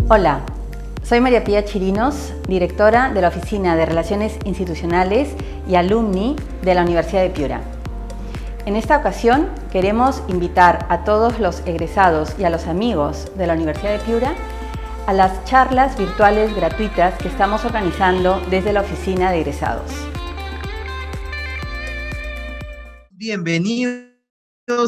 Hola, soy María Pía Chirinos, directora de la Oficina de Relaciones Institucionales y Alumni de la Universidad de Piura. En esta ocasión queremos invitar a todos los egresados y a los amigos de la Universidad de Piura a las charlas virtuales gratuitas que estamos organizando desde la Oficina de Egresados. Bienvenidos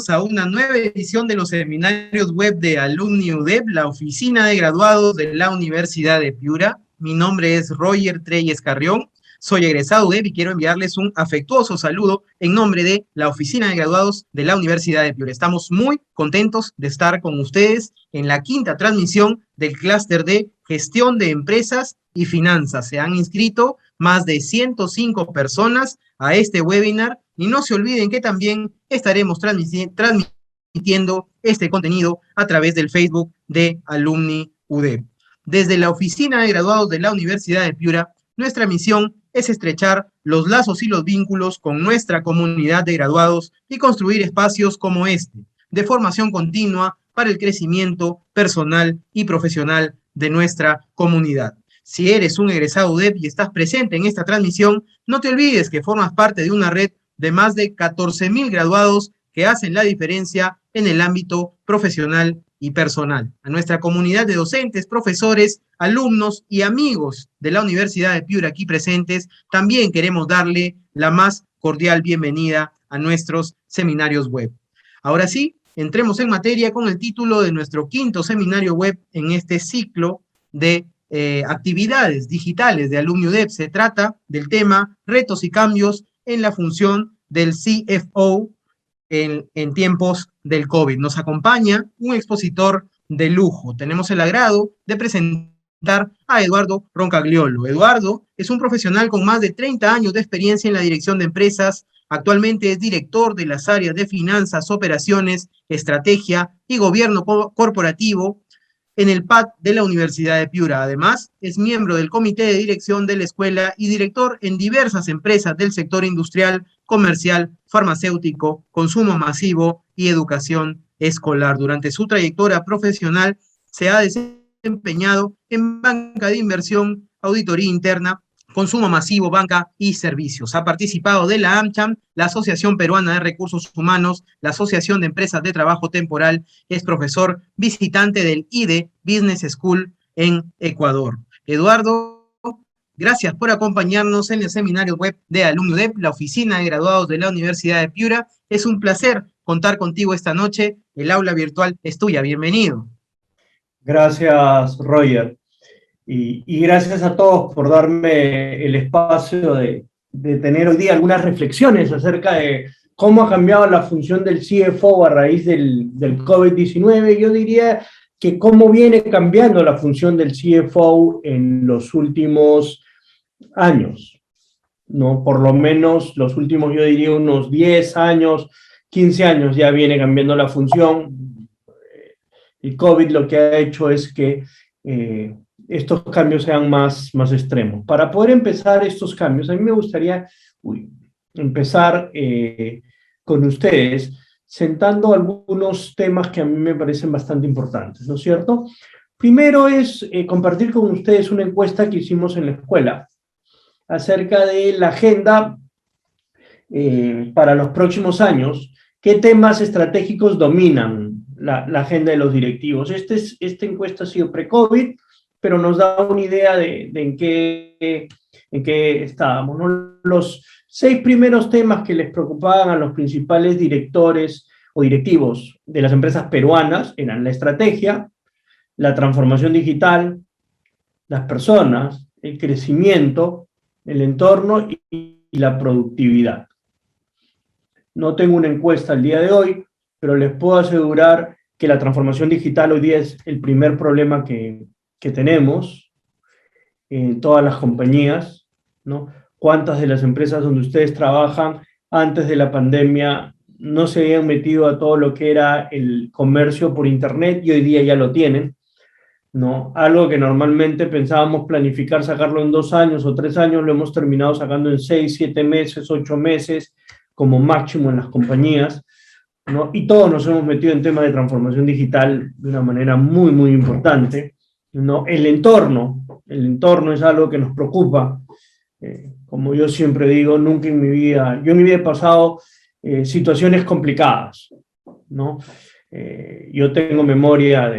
a una nueva edición de los seminarios web de Alumni UDEP, la Oficina de Graduados de la Universidad de Piura. Mi nombre es Roger Treyes Carrión, soy egresado UDEP y quiero enviarles un afectuoso saludo en nombre de la Oficina de Graduados de la Universidad de Piura. Estamos muy contentos de estar con ustedes en la quinta transmisión del clúster de Gestión de Empresas y Finanzas. Se han inscrito más de 105 personas a este webinar y no se olviden que también estaremos transmitiendo este contenido a través del Facebook de Alumni UDEP. Desde la Oficina de Graduados de la Universidad de Piura, nuestra misión es estrechar los lazos y los vínculos con nuestra comunidad de graduados y construir espacios como este, de formación continua para el crecimiento personal y profesional de nuestra comunidad. Si eres un egresado UDEP y estás presente en esta transmisión, no te olvides que formas parte de una red de más de 14,000 graduados que hacen la diferencia en el ámbito profesional y personal. A nuestra comunidad de docentes, profesores, alumnos y amigos de la Universidad de Piura aquí presentes, también queremos darle la más cordial bienvenida a nuestros seminarios web. Ahora sí, entremos en materia con el título de nuestro quinto seminario web en este ciclo de actividades digitales de Alumni UDEP. Se trata del tema retos y cambios en la función del CFO en tiempos del COVID. Nos acompaña un expositor de lujo. Tenemos el agrado de presentar a Eduardo Roncagliolo. Eduardo es un profesional con más de 30 años de experiencia en la dirección de empresas. Actualmente es director de las áreas de finanzas, operaciones, estrategia y gobierno corporativo en el PAD de la Universidad de Piura. Además, es miembro del comité de dirección de la escuela y director en diversas empresas del sector industrial, comercial, farmacéutico, consumo masivo y educación escolar. Durante su trayectoria profesional se ha desempeñado en banca de inversión, auditoría interna, consumo masivo, banca y servicios. Ha participado de la AmCham, la Asociación Peruana de Recursos Humanos, la Asociación de Empresas de Trabajo Temporal. Es profesor visitante del IDE Business School en Ecuador. Eduardo, gracias por acompañarnos en el seminario web de Alumni UDEP, la Oficina de Graduados de la Universidad de Piura. Es un placer contar contigo esta noche. El aula virtual es tuya. Bienvenido. Gracias, Roger. Y gracias a todos por darme el espacio de tener hoy día algunas reflexiones acerca de cómo ha cambiado la función del CFO a raíz del COVID-19. Yo diría que cómo viene cambiando la función del CFO en los últimos años, ¿no? Por lo menos los últimos, yo diría, unos 10 años, 15 años ya viene cambiando la función. El COVID lo que ha hecho es que estos cambios sean más extremos. Para poder empezar estos cambios, a mí me gustaría empezar con ustedes, sentando algunos temas que a mí me parecen bastante importantes, ¿no es cierto? Primero es compartir con ustedes una encuesta que hicimos en la escuela acerca de la agenda para los próximos años. ¿Qué temas estratégicos dominan la agenda de los directivos? Esta encuesta ha sido pre-COVID, pero nos da una idea de en qué estábamos, ¿no? Los 6 primeros temas que les preocupaban a los principales directores o directivos de las empresas peruanas eran la estrategia, la transformación digital, las personas, el crecimiento, el entorno y la productividad. No tengo una encuesta al día de hoy, pero les puedo asegurar que la transformación digital hoy día es el primer problema que tenemos en todas las compañías, ¿no? ¿Cuántas de las empresas donde ustedes trabajan antes de la pandemia no se habían metido a todo lo que era el comercio por internet y hoy día ya lo tienen, ¿no? Algo que normalmente pensábamos planificar sacarlo en 2 años o 3 años, lo hemos terminado sacando en 6, 7 meses, 8 meses, como máximo en las compañías, ¿no? Y todos nos hemos metido en temas de transformación digital de una manera muy importante. ¿no? El entorno es algo que nos preocupa. Como yo siempre digo, nunca en mi vida, yo en mi vida he pasado situaciones complicadas, ¿no? Yo tengo memoria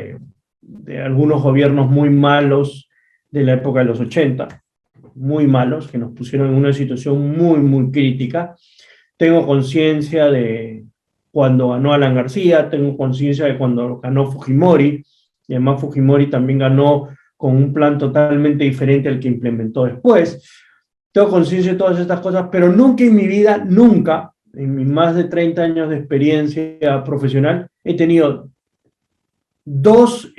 de algunos gobiernos muy malos de la época de los 80, muy malos, que nos pusieron en una situación muy, muy crítica. Tengo conciencia de cuando ganó Alan García, tengo conciencia de cuando ganó Fujimori, y además Fujimori también ganó con un plan totalmente diferente al que implementó después. Tengo conciencia de todas estas cosas, pero nunca en mi vida, nunca, en mis más de 30 años de experiencia profesional, he tenido dos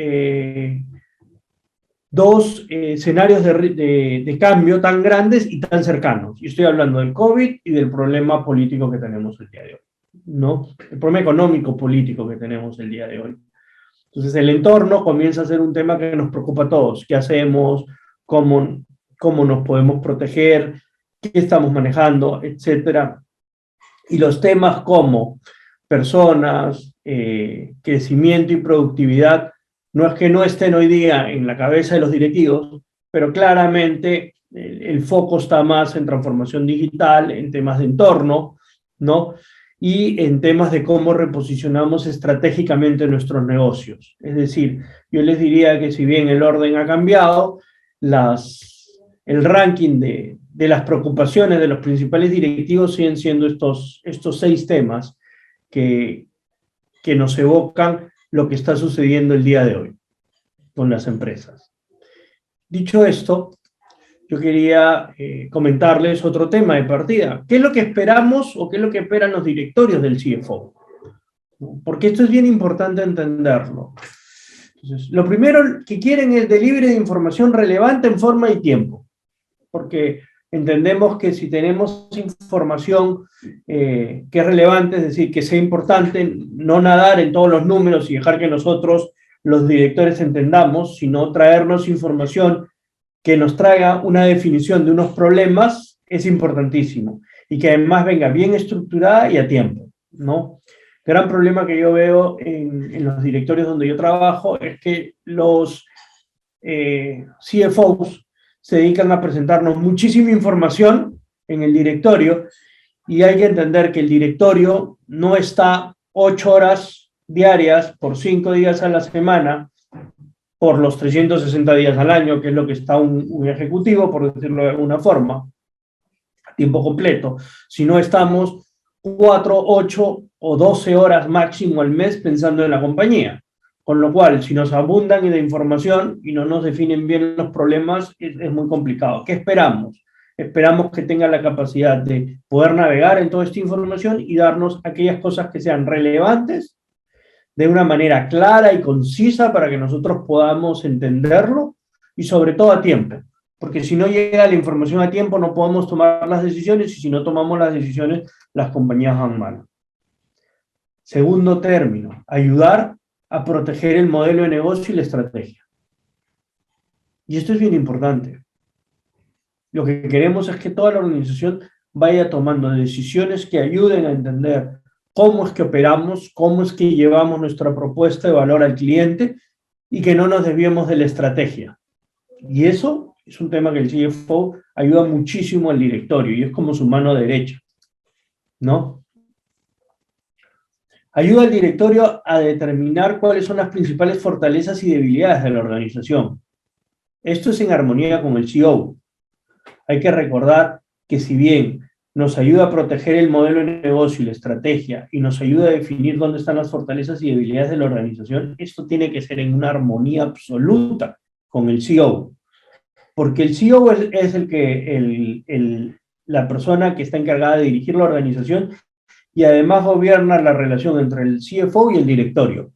escenarios de cambio tan grandes y tan cercanos. Y estoy hablando del COVID y del problema político que tenemos el día de hoy, ¿no? El problema económico político que tenemos el día de hoy. Entonces el entorno comienza a ser un tema que nos preocupa a todos. ¿Qué hacemos? ¿Cómo nos podemos proteger? ¿Qué estamos manejando? Etcétera. Y los temas como personas, crecimiento y productividad, no es que no estén hoy día en la cabeza de los directivos, pero claramente el foco está más en transformación digital, en temas de entorno, ¿no? Y en temas de cómo reposicionamos estratégicamente nuestros negocios. Es decir, yo les diría que si bien el orden ha cambiado, el ranking de las preocupaciones de los principales directivos siguen siendo estos 6 temas que nos evocan lo que está sucediendo el día de hoy con las empresas. Dicho esto, yo quería comentarles otro tema de partida. ¿Qué es lo que esperamos o qué es lo que esperan los directorios del CFO? Porque esto es bien importante entenderlo. Entonces, lo primero que quieren es delivery de información relevante en forma y tiempo, porque entendemos que si tenemos información que es relevante, es decir, que sea importante, no nadar en todos los números y dejar que nosotros, los directores, entendamos, sino traernos información que nos traiga una definición de unos problemas, es importantísimo. Y que además venga bien estructurada y a tiempo, ¿no? Gran problema que yo veo en los directorios donde yo trabajo es que los CFOs se dedican a presentarnos muchísima información en el directorio y hay que entender que el directorio no está 8 horas diarias por 5 días a la semana por los 360 días al año, que es lo que está un ejecutivo, por decirlo de alguna forma, a tiempo completo, sino estamos 4, 8 o 12 horas máximo al mes pensando en la compañía. Con lo cual, si nos abundan de información y no nos definen bien los problemas, es muy complicado. ¿Qué esperamos? Esperamos que tenga la capacidad de poder navegar en toda esta información y darnos aquellas cosas que sean relevantes de una manera clara y concisa para que nosotros podamos entenderlo y sobre todo a tiempo. Porque si no llega la información a tiempo no podemos tomar las decisiones y si no tomamos las decisiones las compañías van mal. Segundo término, ayudar a proteger el modelo de negocio y la estrategia. Y esto es bien importante. Lo que queremos es que toda la organización vaya tomando decisiones que ayuden a entender cómo es que operamos, cómo es que llevamos nuestra propuesta de valor al cliente y que no nos desviemos de la estrategia. Y eso es un tema que el CFO ayuda muchísimo al directorio y es como su mano derecha, ¿no? Ayuda al directorio a determinar cuáles son las principales fortalezas y debilidades de la organización. Esto es en armonía con el CEO. Hay que recordar que si bien nos ayuda a proteger el modelo de negocio y la estrategia y nos ayuda a definir dónde están las fortalezas y debilidades de la organización, esto tiene que ser en una armonía absoluta con el CEO. Porque el CEO es la persona que está encargada de dirigir la organización y además gobierna la relación entre el CFO y el directorio.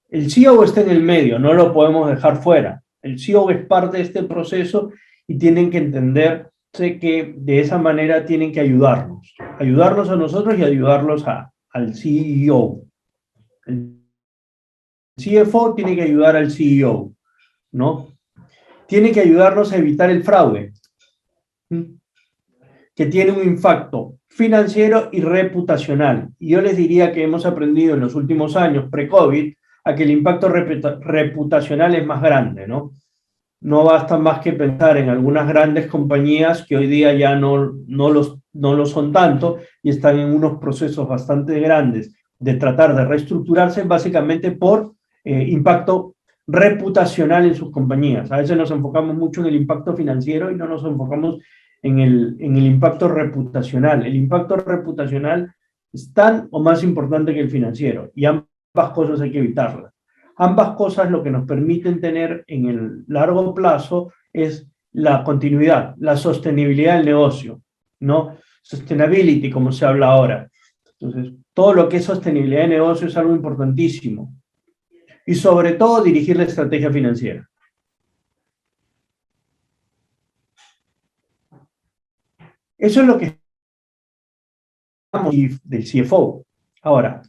El CEO está en el medio, no lo podemos dejar fuera. El CEO es parte de este proceso y tienen que entender que de esa manera tienen que ayudarnos a nosotros y ayudarlos al CEO. El CFO tiene que ayudar al CEO, ¿no? Tiene que ayudarnos a evitar el fraude, que tiene un impacto financiero y reputacional. Y yo les diría que hemos aprendido en los últimos años, pre-COVID, a que el impacto reputacional es más grande, ¿no? No basta más que pensar en algunas grandes compañías que hoy día ya no lo son tanto y están en unos procesos bastante grandes de tratar de reestructurarse básicamente por impacto reputacional en sus compañías. A veces nos enfocamos mucho en el impacto financiero y no nos enfocamos en el impacto reputacional. El impacto reputacional es tan o más importante que el financiero y ambas cosas hay que evitarlas. Ambas cosas lo que nos permiten tener en el largo plazo es la continuidad, la sostenibilidad del negocio, ¿no? Sustainability, como se habla ahora. Entonces, todo lo que es sostenibilidad de negocio es algo importantísimo. Y sobre todo, dirigir la estrategia financiera. Eso es lo que hablamos del CFO. Ahora,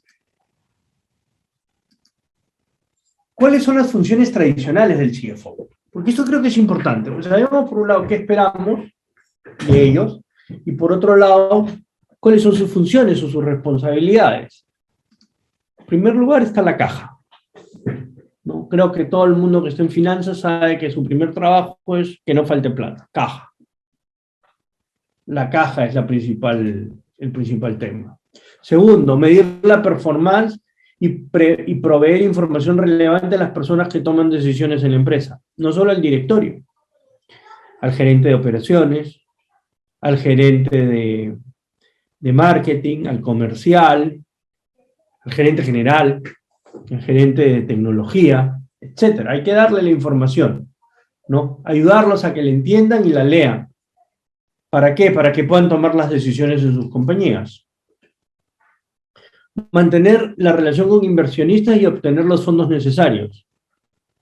¿cuáles son las funciones tradicionales del CFO? Porque esto creo que es importante. Pues sabemos, por un lado, qué esperamos de ellos, y por otro lado, cuáles son sus funciones o sus responsabilidades. En primer lugar está la caja, ¿no? Creo que todo el mundo que está en finanzas sabe que su primer trabajo es que no falte plata, caja. La caja es el principal tema. Segundo, medir la performance y proveer información relevante a las personas que toman decisiones en la empresa, no solo al directorio, al gerente de operaciones, al gerente de marketing, al comercial, al gerente general, al gerente de tecnología, etc. Hay que darle la información, ¿no? Ayudarlos a que la entiendan y la lean. ¿Para qué? Para que puedan tomar las decisiones en sus compañías. Mantener la relación con inversionistas y obtener los fondos necesarios.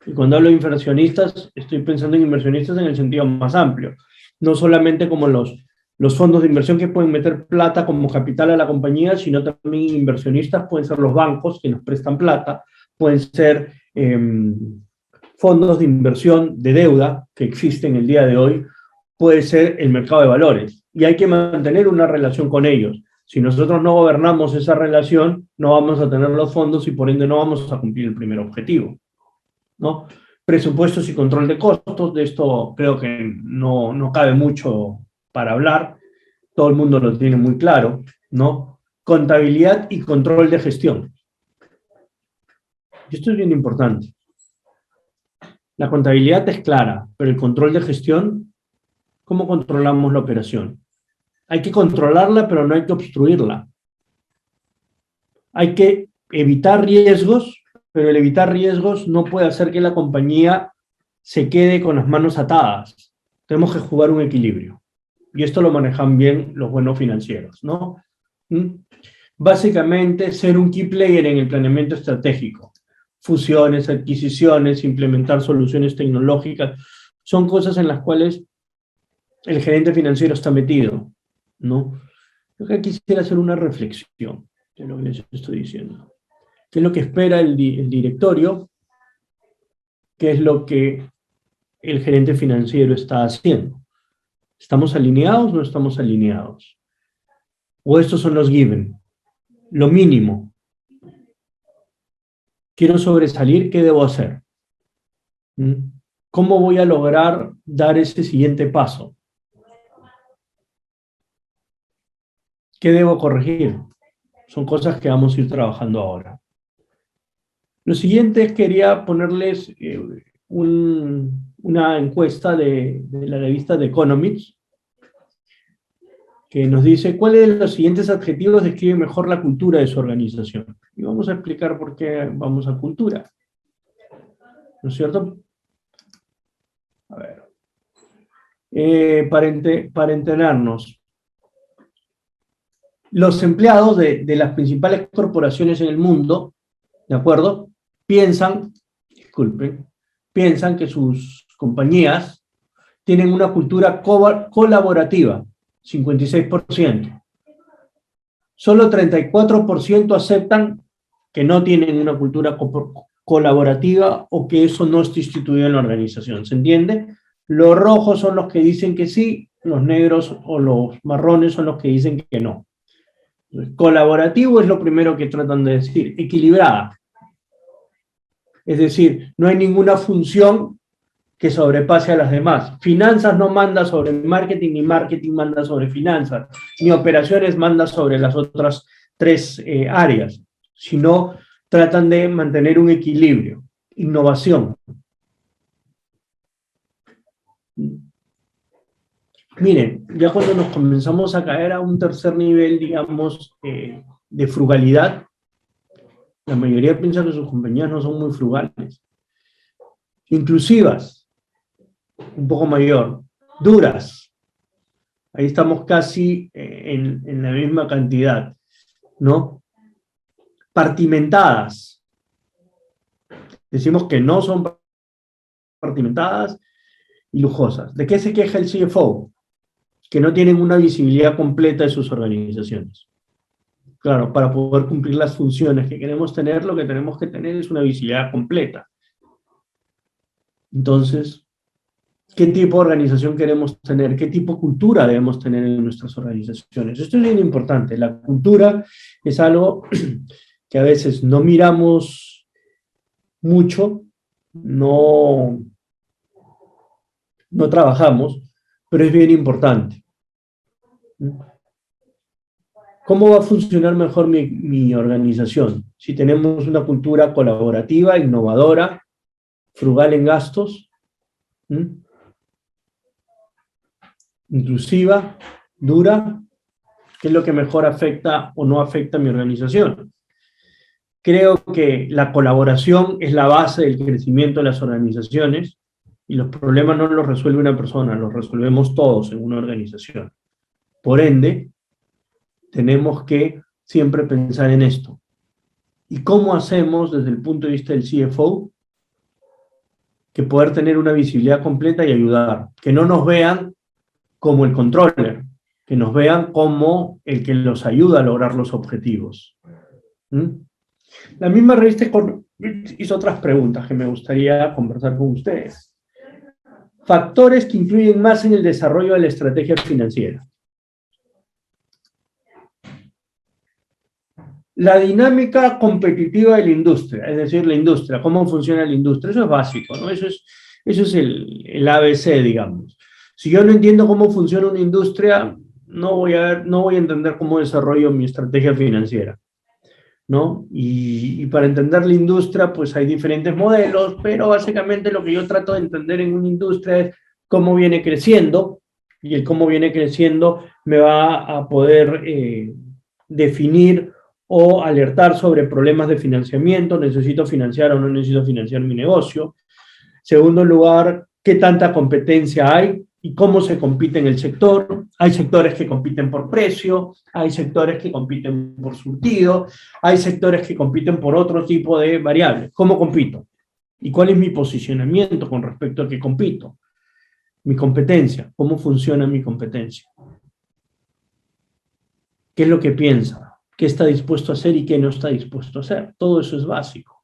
Y cuando hablo de inversionistas, estoy pensando en inversionistas en el sentido más amplio. No solamente como los fondos de inversión que pueden meter plata como capital a la compañía, sino también inversionistas, pueden ser los bancos que nos prestan plata, pueden ser fondos de inversión de deuda que existen el día de hoy, puede ser el mercado de valores. Y hay que mantener una relación con ellos. Si nosotros no gobernamos esa relación, no vamos a tener los fondos y por ende no vamos a cumplir el primer objetivo, ¿no? Presupuestos y control de costos, de esto creo que no cabe mucho para hablar, todo el mundo lo tiene muy claro, ¿no? Contabilidad y control de gestión. Y esto es bien importante. La contabilidad es clara, pero el control de gestión, ¿cómo controlamos la operación? Hay que controlarla, pero no hay que obstruirla. Hay que evitar riesgos, pero el evitar riesgos no puede hacer que la compañía se quede con las manos atadas. Tenemos que jugar un equilibrio. Y esto lo manejan bien los buenos financieros, ¿no? Básicamente, ser un key player en el planeamiento estratégico. Fusiones, adquisiciones, implementar soluciones tecnológicas, son cosas en las cuales el gerente financiero está metido, ¿no? Yo quisiera hacer una reflexión de lo que les estoy diciendo. ¿Qué es lo que espera el directorio? ¿Qué es lo que el gerente financiero está haciendo? ¿Estamos alineados o no estamos alineados? ¿O estos son los given? Lo mínimo. Quiero sobresalir, ¿qué debo hacer? ¿Cómo voy a lograr dar ese siguiente paso? ¿Qué debo corregir? Son cosas que vamos a ir trabajando ahora. Lo siguiente, quería ponerles una encuesta de la revista The Economist, que nos dice cuáles de los siguientes adjetivos describen mejor la cultura de su organización. Y vamos a explicar por qué vamos a cultura. ¿No es cierto? A ver. Para enterarnos, los empleados de las principales corporaciones en el mundo, ¿de acuerdo? Piensan que sus compañías tienen una cultura colaborativa, 56%. Solo 34% aceptan que no tienen una cultura colaborativa o que eso no está instituido en la organización. ¿Se entiende? Los rojos son los que dicen que sí, los negros o los marrones son los que dicen que no. Colaborativo es lo primero que tratan de decir. Equilibrada. Es decir, no hay ninguna función que sobrepase a las demás. Finanzas no manda sobre marketing, ni marketing manda sobre finanzas, ni operaciones manda sobre las otras tres áreas, sino tratan de mantener un equilibrio. Innovación. Miren, ya cuando nos comenzamos a caer a un tercer nivel, digamos, de frugalidad, la mayoría piensa que sus compañías no son muy frugales. Inclusivas, un poco mayor. Duras, ahí estamos casi en la misma cantidad, ¿no? Partimentadas. Decimos que no son partimentadas y lujosas. ¿De qué se queja el CFO? Que no tienen una visibilidad completa de sus organizaciones. Claro, para poder cumplir las funciones que queremos tener, lo que tenemos que tener es una visibilidad completa. Entonces, ¿qué tipo de organización queremos tener? ¿Qué tipo de cultura debemos tener en nuestras organizaciones? Esto es bien importante. La cultura es algo que a veces no miramos mucho, no trabajamos, pero es bien importante. ¿Cómo va a funcionar mejor mi organización? Si tenemos una cultura colaborativa, innovadora, frugal en gastos, inclusiva, dura, ¿qué es lo que mejor afecta o no afecta a mi organización? Creo que la colaboración es la base del crecimiento de las organizaciones y los problemas no los resuelve una persona, los resolvemos todos en una organización. Por ende, tenemos que siempre pensar en esto. ¿Y cómo hacemos desde el punto de vista del CFO que poder tener una visibilidad completa y ayudar? Que no nos vean como el controller, que nos vean como el que los ayuda a lograr los objetivos. La misma revista hizo otras preguntas que me gustaría conversar con ustedes. Factores que influyen más en el desarrollo de la estrategia financiera. La dinámica competitiva de la industria, es decir, la industria, cómo funciona la industria, eso es básico, ¿no? Eso es el ABC, digamos. Si yo no entiendo cómo funciona una industria, no voy a entender cómo desarrollo mi estrategia financiera, ¿no? Y para entender la industria, pues hay diferentes modelos, pero básicamente lo que yo trato de entender en una industria es cómo viene creciendo, y el cómo viene creciendo me va a poder definir o alertar sobre problemas de financiamiento, necesito financiar o no necesito financiar mi negocio. Segundo lugar, qué tanta competencia hay y cómo se compite en el sector. Hay sectores que compiten por precio, hay sectores que compiten por surtido, hay sectores que compiten por otro tipo de variables. ¿Cómo compito? ¿Y cuál es mi posicionamiento con respecto a qué compito? Mi competencia, ¿cómo funciona mi competencia? ¿Qué es lo que piensa? ¿Qué está dispuesto a hacer y qué no está dispuesto a hacer? Todo eso es básico.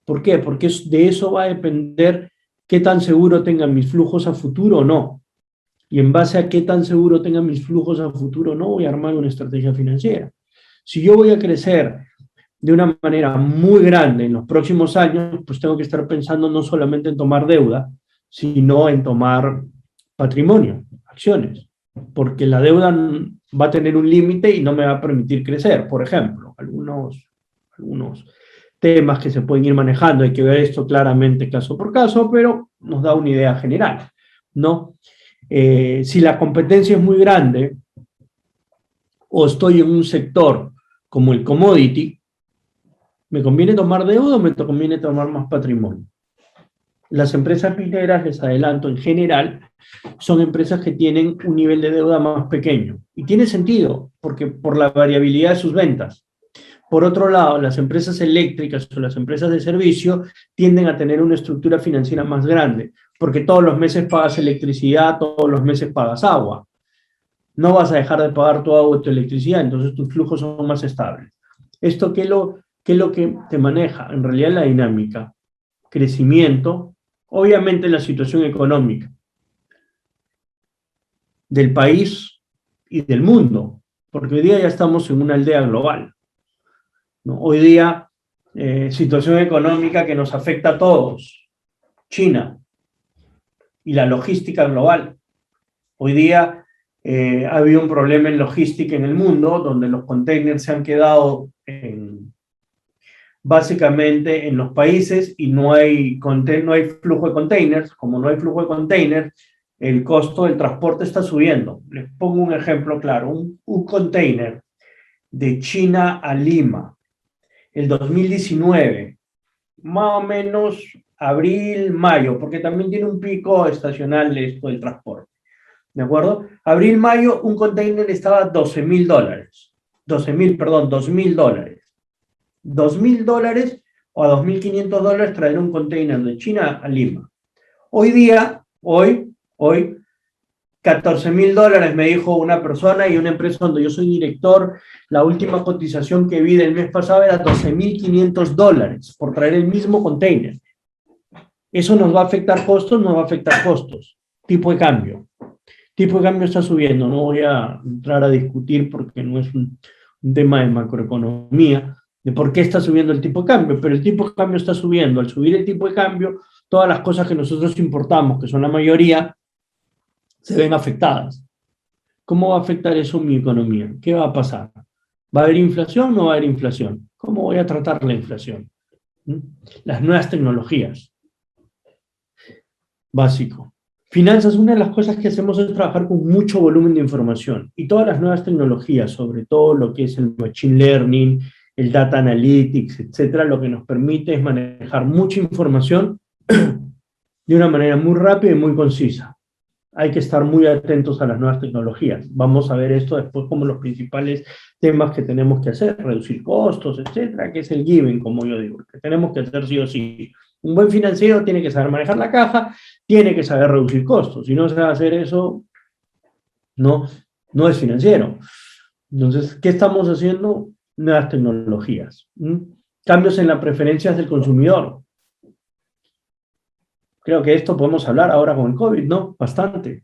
¿Por qué? Porque de eso va a depender qué tan seguro tengan mis flujos a futuro o no. Y en base a qué tan seguro tengan mis flujos a futuro o no, voy a armar una estrategia financiera. Si yo voy a crecer de una manera muy grande en los próximos años, pues tengo que estar pensando no solamente en tomar deuda, sino en tomar patrimonio, acciones. Porque la deuda va a tener un límite y no me va a permitir crecer. Por ejemplo, algunos temas que se pueden ir manejando, hay que ver esto claramente caso por caso, pero nos da una idea general, ¿no? Si la competencia es muy grande o estoy en un sector como el commodity, ¿me conviene tomar deuda o me conviene tomar más patrimonio? Las empresas mineras, les adelanto, en general, son empresas que tienen un nivel de deuda más pequeño. Y tiene sentido, porque por la variabilidad de sus ventas. Por otro lado, las empresas eléctricas o las empresas de servicio tienden a tener una estructura financiera más grande, porque todos los meses pagas electricidad, todos los meses pagas agua. No vas a dejar de pagar tu agua o tu electricidad, entonces tus flujos son más estables. ¿Esto qué es lo que te maneja? En realidad la dinámica, crecimiento, obviamente la situación económica del país y del mundo, porque hoy día ya estamos en una aldea global, ¿no? Hoy día, situación económica que nos afecta a todos. China, y la logística global. Hoy día ha habido un problema en logística en el mundo, donde los containers se han quedado básicamente en los países y no hay flujo de containers. Como no hay flujo de containers, el costo del transporte está subiendo. Les pongo un ejemplo claro. Un container de China a Lima, el 2019, más o menos abril, mayo, porque también tiene un pico estacional de esto del transporte. ¿De acuerdo? Abril, mayo, un container estaba a $12.000. $2.000 $2.000 o a $2.500 traer un container de China a Lima. Hoy día, hoy, $14.000 me dijo una persona y una empresa donde yo soy director, la última cotización que vi del mes pasado era $12.500 por traer el mismo container. ¿Eso nos va a afectar costos? Nos va a afectar costos. Tipo de cambio. Tipo de cambio está subiendo. No voy a entrar a discutir porque no es un tema de macroeconomía, de por qué está subiendo el tipo de cambio, pero el tipo de cambio está subiendo. Al subir el tipo de cambio, todas las cosas que nosotros importamos, que son la mayoría, se ven afectadas. ¿Cómo va a afectar eso mi economía? ¿Qué va a pasar? ¿Va a haber inflación o no va a haber inflación? ¿Cómo voy a tratar la inflación? Las nuevas tecnologías. Básico. Finanzas, una de las cosas que hacemos es trabajar con mucho volumen de información y todas las nuevas tecnologías, sobre todo lo que es el machine learning, el data analytics, etcétera, lo que nos permite es manejar mucha información de una manera muy rápida y muy concisa. Hay que estar muy atentos a las nuevas tecnologías. Vamos a ver esto después como los principales temas que tenemos que hacer, reducir costos, etcétera, que es el given, como yo digo, que tenemos que hacer sí o sí. Un buen financiero tiene que saber manejar la caja, tiene que saber reducir costos. Si no sabe hacer eso, no es financiero. Entonces, ¿qué estamos haciendo? Nuevas tecnologías. Cambios en las preferencias del consumidor. Creo que esto podemos hablar ahora con el COVID, ¿no? Bastante.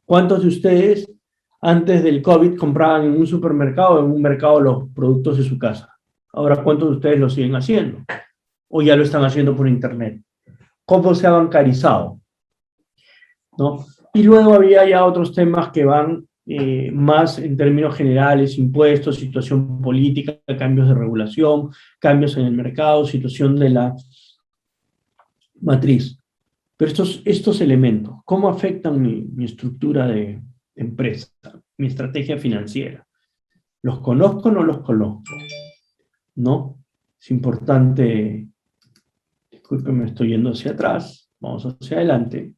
¿Cuántos de ustedes antes del COVID compraban en un supermercado o en un mercado los productos de su casa? Ahora, ¿cuántos de ustedes lo siguen haciendo? ¿O ya lo están haciendo por internet? ¿Cómo se ha bancarizado? ¿No? Y luego había ya otros temas que van más en términos generales, impuestos, situación política, cambios de regulación, cambios en el mercado, situación de la matriz. Pero estos elementos, ¿cómo afectan mi estructura de empresa, mi estrategia financiera? ¿Los conozco o no los conozco? ¿No? Es importante. Disculpen, me estoy yendo hacia atrás. Vamos hacia adelante.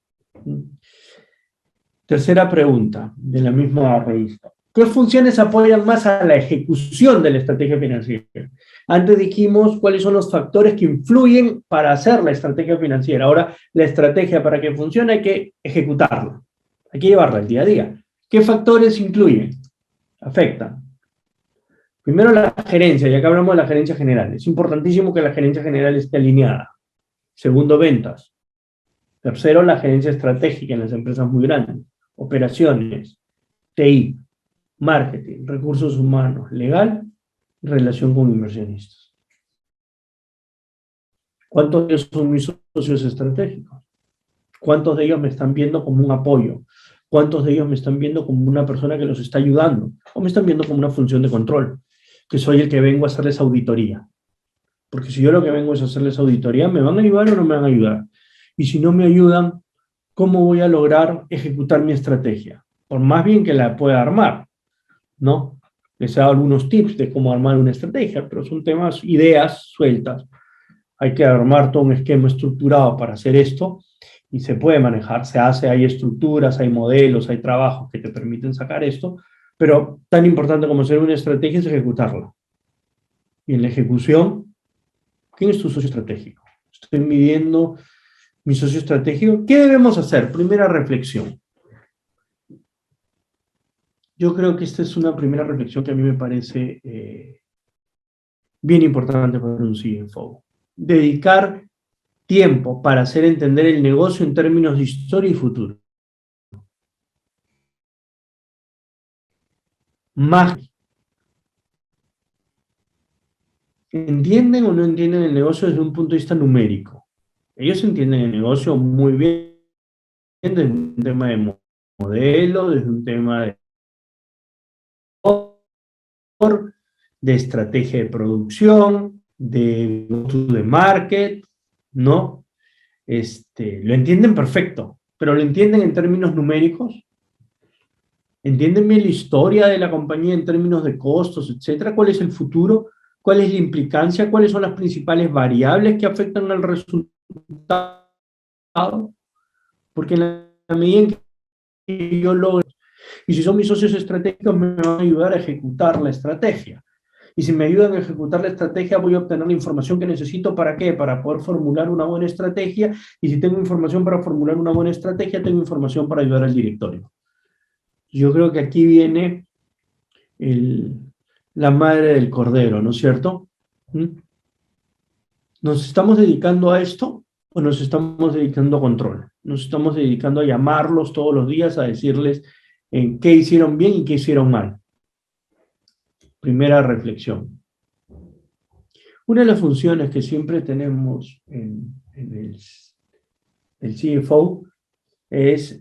Tercera pregunta de la misma revista. ¿Qué funciones apoyan más a la ejecución de la estrategia financiera? Antes dijimos cuáles son los factores que influyen para hacer la estrategia financiera. Ahora, la estrategia para que funcione hay que ejecutarla. Hay que llevarla al día a día. ¿Qué factores influyen? Afectan. Primero, la gerencia, y acá hablamos de la gerencia general. Es importantísimo que la gerencia general esté alineada. Segundo, ventas. Tercero, la gerencia estratégica en las empresas muy grandes. Operaciones, TI, marketing, recursos humanos, legal, relación con inversionistas. ¿Cuántos de ellos son mis socios estratégicos? ¿Cuántos de ellos me están viendo como un apoyo? ¿Cuántos de ellos me están viendo como una persona que los está ayudando? ¿O me están viendo como una función de control? Que soy el que vengo a hacerles auditoría. Porque si yo lo que vengo es hacerles auditoría, ¿me van a ayudar o no me van a ayudar? Y si no me ayudan, ¿cómo voy a lograr ejecutar mi estrategia? Por más bien que la pueda armar, ¿no? Les he dado algunos tips de cómo armar una estrategia, pero son temas, ideas sueltas. Hay que armar todo un esquema estructurado para hacer esto y se puede manejar, se hace, hay estructuras, hay modelos, hay trabajos que te permiten sacar esto, pero tan importante como hacer una estrategia es ejecutarla. Y en la ejecución, ¿quién es tu socio estratégico? Estoy midiendo mi socio estratégico. ¿Qué debemos hacer? Primera reflexión. Yo creo que esta es una primera reflexión que a mí me parece bien importante para un CFO. Dedicar tiempo para hacer entender el negocio en términos de historia y futuro. Más. ¿Entienden o no entienden el negocio desde un punto de vista numérico? Ellos entienden el negocio muy bien desde un tema de modelo, desde un tema de estrategia de producción, de go-to-the-market, ¿no? Lo entienden perfecto, pero lo entienden en términos numéricos, entienden bien la historia de la compañía en términos de costos, etcétera, cuál es el futuro, cuál es la implicancia, cuáles son las principales variables que afectan al resultado, porque en la medida en que yo logro, y si son mis socios estratégicos, me van a ayudar a ejecutar la estrategia. Y si me ayudan a ejecutar la estrategia, voy a obtener la información que necesito. ¿Para qué? Para poder formular una buena estrategia. Y si tengo información para formular una buena estrategia, tengo información para ayudar al directorio. Yo creo que aquí viene la madre del cordero, ¿no es cierto? ¿Nos estamos dedicando a esto o nos estamos dedicando a control? Nos estamos dedicando a llamarlos todos los días, a decirles qué hicieron bien y qué hicieron mal. Primera reflexión. Una de las funciones que siempre tenemos en el CFO es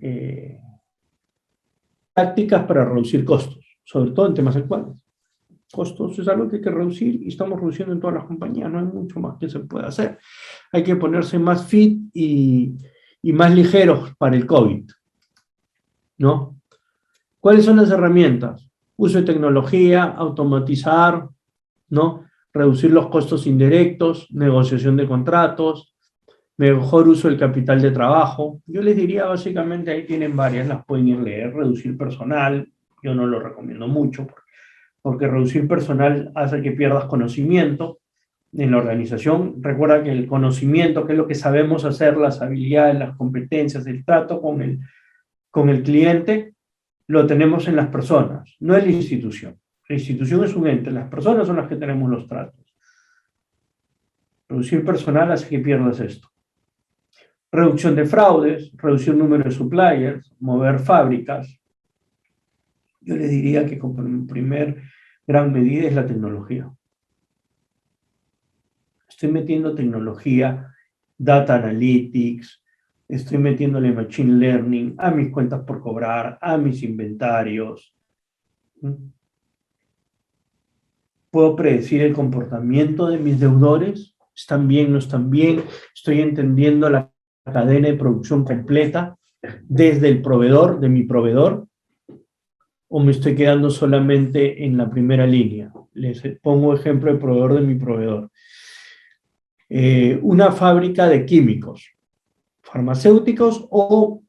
tácticas para reducir costos, sobre todo en temas actuales. Costos es algo que hay que reducir y estamos reduciendo en todas las compañías, no hay mucho más que se pueda hacer. Hay que ponerse más fit y más ligeros para el COVID, ¿no? ¿Cuáles son las herramientas? Uso de tecnología, automatizar, ¿no? Reducir los costos indirectos, negociación de contratos, mejor uso del capital de trabajo. Yo les diría básicamente, ahí tienen varias, las pueden ir a leer. Reducir personal, yo no lo recomiendo mucho, porque reducir personal hace que pierdas conocimiento en la organización. Recuerda que el conocimiento, que es lo que sabemos hacer, las habilidades, las competencias, el trato con el cliente, lo tenemos en las personas, no en la institución. La institución es un ente, las personas son las que tenemos los tratos. Reducir personal hace que pierdas esto. Reducción de fraudes, reducir el número de suppliers, mover fábricas. Yo les diría que como primer gran medida es la tecnología. Estoy metiendo tecnología, data analytics, estoy metiéndole machine learning a mis cuentas por cobrar, a mis inventarios. Puedo predecir el comportamiento de mis deudores, están bien, no están bien, estoy entendiendo la cadena de producción completa desde el proveedor, de mi proveedor, o me estoy quedando solamente en la primera línea. Les pongo ejemplo de proveedor de mi proveedor. Una fábrica de químicos, farmacéuticos o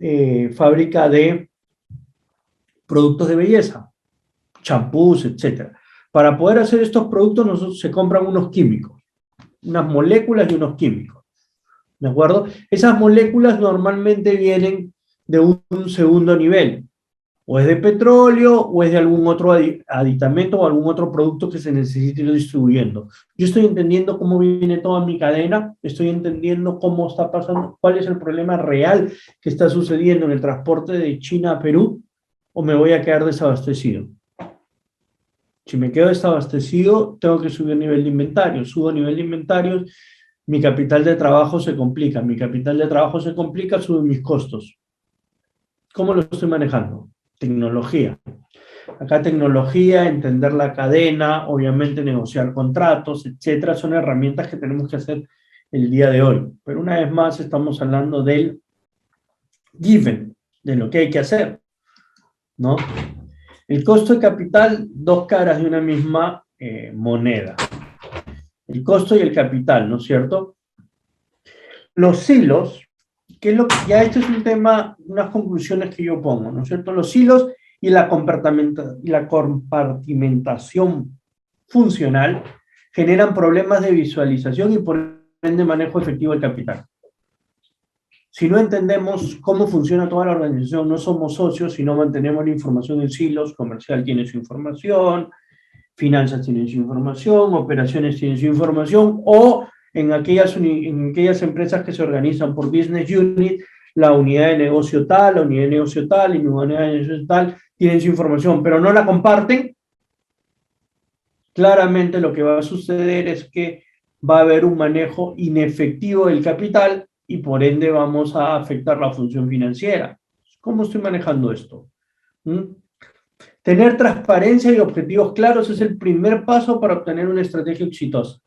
fábrica de productos de belleza, champús, etc. Para poder hacer estos productos se compran unos químicos, unas moléculas y unos químicos, ¿de acuerdo? Esas moléculas normalmente vienen de un segundo nivel, o es de petróleo, o es de algún otro aditamento o algún otro producto que se necesite ir distribuyendo. Yo estoy entendiendo cómo viene toda mi cadena, estoy entendiendo cómo está pasando, cuál es el problema real que está sucediendo en el transporte de China a Perú, o me voy a quedar desabastecido. Si me quedo desabastecido, tengo que subir nivel de inventario. Subo nivel de inventarios, mi capital de trabajo se complica. Mi capital de trabajo se complica, suben mis costos. ¿Cómo lo estoy manejando? Tecnología. Acá tecnología, entender la cadena, obviamente negociar contratos, etcétera, son herramientas que tenemos que hacer el día de hoy. Pero una vez más estamos hablando del given, de lo que hay que hacer, ¿no? El costo de capital, dos caras de una misma moneda. El costo y el capital, ¿no es cierto? Los silos, que es lo que ya esto es un tema, unas conclusiones que yo pongo, ¿no es cierto? Los silos y la compartimentación funcional generan problemas de visualización y por ende manejo efectivo del capital. Si no entendemos cómo funciona toda la organización, no somos socios, si no mantenemos la información en silos, comercial tiene su información, finanzas tienen su información, operaciones tienen su información, o en aquellas empresas que se organizan por business unit, la unidad de negocio tal, la unidad de negocio tal, y la unidad de negocio tal, tienen su información, pero no la comparten, claramente lo que va a suceder es que va a haber un manejo inefectivo del capital y por ende vamos a afectar la función financiera. ¿Cómo estoy manejando esto? ¿Mm? Tener transparencia y objetivos claros es el primer paso para obtener una estrategia exitosa.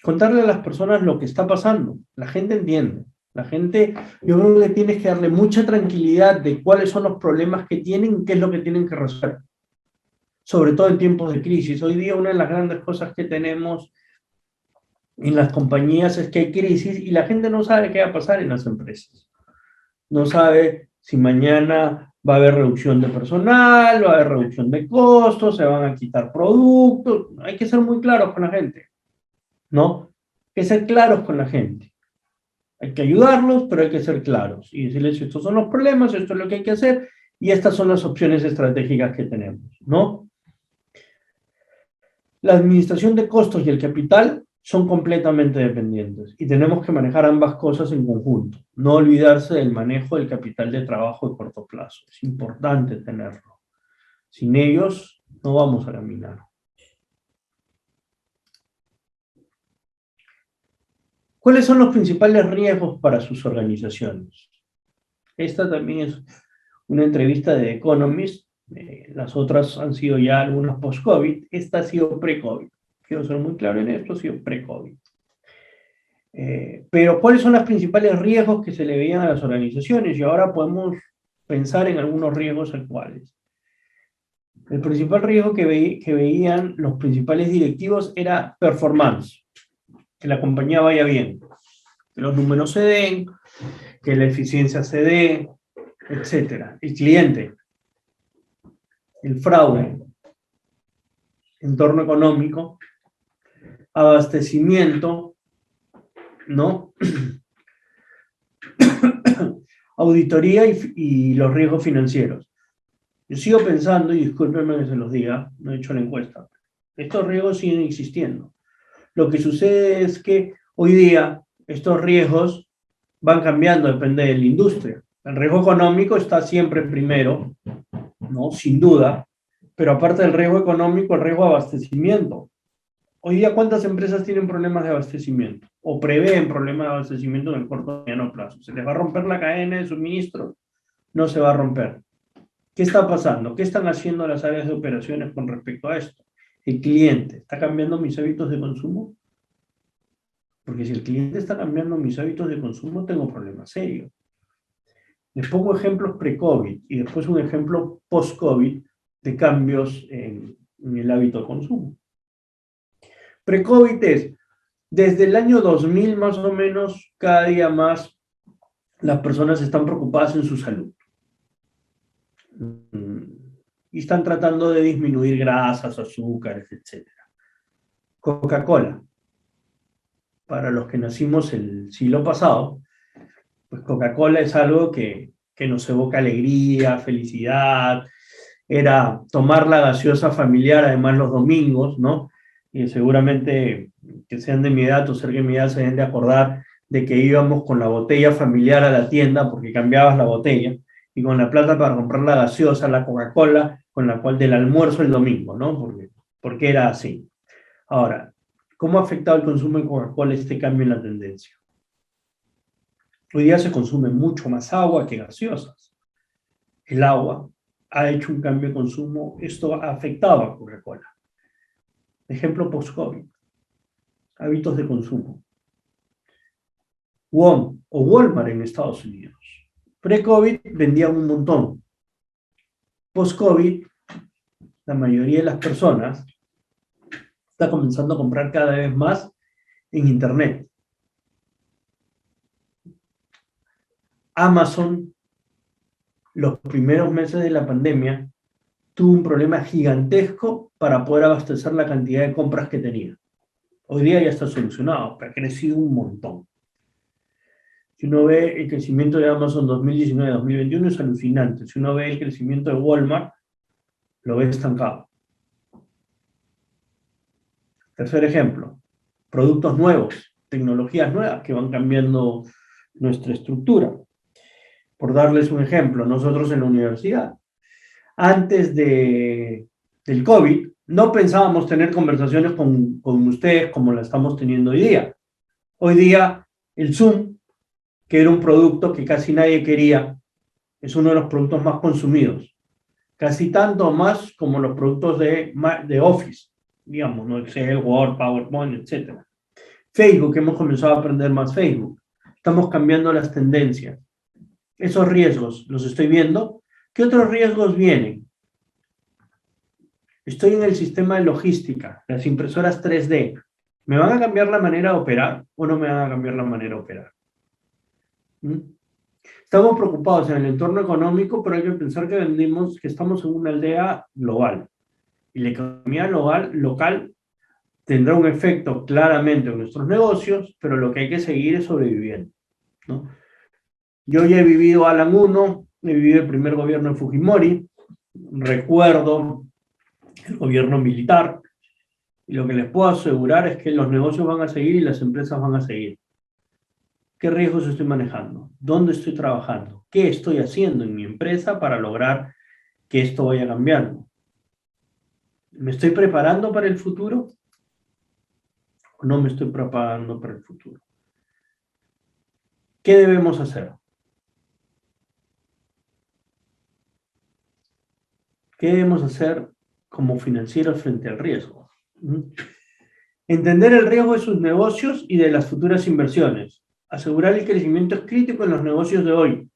Contarle a las personas lo que está pasando. La gente entiende. La gente, yo creo que tienes que darle mucha tranquilidad de cuáles son los problemas que tienen y qué es lo que tienen que resolver. Sobre todo en tiempos de crisis. Hoy día una de las grandes cosas que tenemos en las compañías es que hay crisis y la gente no sabe qué va a pasar en las empresas. No sabe si mañana va a haber reducción de personal, va a haber reducción de costos, se van a quitar productos. Hay que ser muy claros con la gente, ¿no? Hay que ser claros con la gente. Hay que ayudarlos, pero hay que ser claros y decirles estos son los problemas, esto es lo que hay que hacer y estas son las opciones estratégicas que tenemos, ¿no? La administración de costos y el capital son completamente dependientes y tenemos que manejar ambas cosas en conjunto. No olvidarse del manejo del capital de trabajo de corto plazo. Es importante tenerlo. Sin ellos no vamos a caminar. ¿Cuáles son los principales riesgos para sus organizaciones? Esta también es una entrevista de The Economist. Las otras han sido ya algunas post-COVID. Esta ha sido pre-COVID. Quiero ser muy claro en esto, ha sido pre-COVID. Pero ¿cuáles son los principales riesgos que se le veían a las organizaciones? Y ahora podemos pensar en algunos riesgos actuales. El principal riesgo que veían los principales directivos era performance, que la compañía vaya bien, que los números se den, que la eficiencia se dé, etc. El cliente, el fraude, entorno económico, abastecimiento, ¿no? Auditoría y los riesgos financieros. Yo sigo pensando, y discúlpenme que se los diga, no he hecho la encuesta, estos riesgos siguen existiendo. Lo que sucede es que hoy día estos riesgos van cambiando, depende de la industria. El riesgo económico está siempre primero, ¿no? Sin duda, pero aparte del riesgo económico, el riesgo de abastecimiento. Hoy día, ¿cuántas empresas tienen problemas de abastecimiento? O prevén problemas de abastecimiento en el corto y mediano plazo. ¿Se les va a romper la cadena de suministro? No se va a romper. ¿Qué está pasando? ¿Qué están haciendo las áreas de operaciones con respecto a esto? El cliente, ¿está cambiando mis hábitos de consumo? Porque si el cliente está cambiando mis hábitos de consumo, tengo problemas serios. Les pongo ejemplos pre-COVID y después un ejemplo post-COVID de cambios en el hábito de consumo. Pre-COVID es, desde el año 2000 más o menos, cada día más las personas están preocupadas en su salud. Y están tratando de disminuir grasas, azúcares, etc. Coca-Cola. Para los que nacimos el siglo pasado, pues Coca-Cola es algo que nos evoca alegría, felicidad. Era tomar la gaseosa familiar, además los domingos, ¿no? Y seguramente que sean de mi edad o cerca de mi edad se deben de acordar de que íbamos con la botella familiar a la tienda porque cambiabas la botella y con la plata para comprar la gaseosa, la Coca-Cola, con la cual del almuerzo el domingo, ¿no? Porque era así. Ahora, ¿cómo ha afectado el consumo de Coca-Cola este cambio en la tendencia? Hoy día se consume mucho más agua que gaseosas. El agua ha hecho un cambio de consumo, esto ha afectado a Coca-Cola. Ejemplo post-COVID, hábitos de consumo. WOM o Walmart en Estados Unidos. Pre-COVID vendían un montón. Post-COVID, la mayoría de las personas está comenzando a comprar cada vez más en Internet. Amazon, los primeros meses de la pandemia, tuvo un problema gigantesco para poder abastecer la cantidad de compras que tenía. Hoy día ya está solucionado, pero ha crecido un montón. Si uno ve el crecimiento de Amazon 2019-2021 es alucinante. Si uno ve el crecimiento de Walmart, lo ve estancado. Tercer ejemplo, productos nuevos, tecnologías nuevas que van cambiando nuestra estructura. Por darles un ejemplo, nosotros en la universidad, antes del COVID, no pensábamos tener conversaciones con ustedes como la estamos teniendo hoy día. Hoy día, el Zoom, que era un producto que casi nadie quería, es uno de los productos más consumidos, casi tanto más como los productos de Office, digamos, ¿no? Excel, Word, PowerPoint, etc. Facebook, hemos comenzado a aprender más Facebook. Estamos cambiando las tendencias. Esos riesgos los estoy viendo. ¿Qué otros riesgos vienen? Estoy en el sistema de logística, las impresoras 3D. ¿Me van a cambiar la manera de operar o no me van a cambiar la manera de operar? Estamos preocupados en el entorno económico, pero hay que pensar que estamos en una aldea global. Y la economía local tendrá un efecto claramente en nuestros negocios, pero lo que hay que seguir es sobreviviendo, ¿no? Yo ya he vivido Alan 1, he vivido el primer gobierno de Fujimori, recuerdo el gobierno militar, y lo que les puedo asegurar es que los negocios van a seguir y las empresas van a seguir. ¿Qué riesgos estoy manejando? ¿Dónde estoy trabajando? ¿Qué estoy haciendo en mi empresa para lograr que esto vaya cambiando? ¿Me estoy preparando para el futuro o no me estoy preparando para el futuro? ¿Qué debemos hacer? ¿Qué debemos hacer como financieros frente al riesgo? Entender el riesgo de sus negocios y de las futuras inversiones. Asegurar el crecimiento es crítico en los negocios de hoy,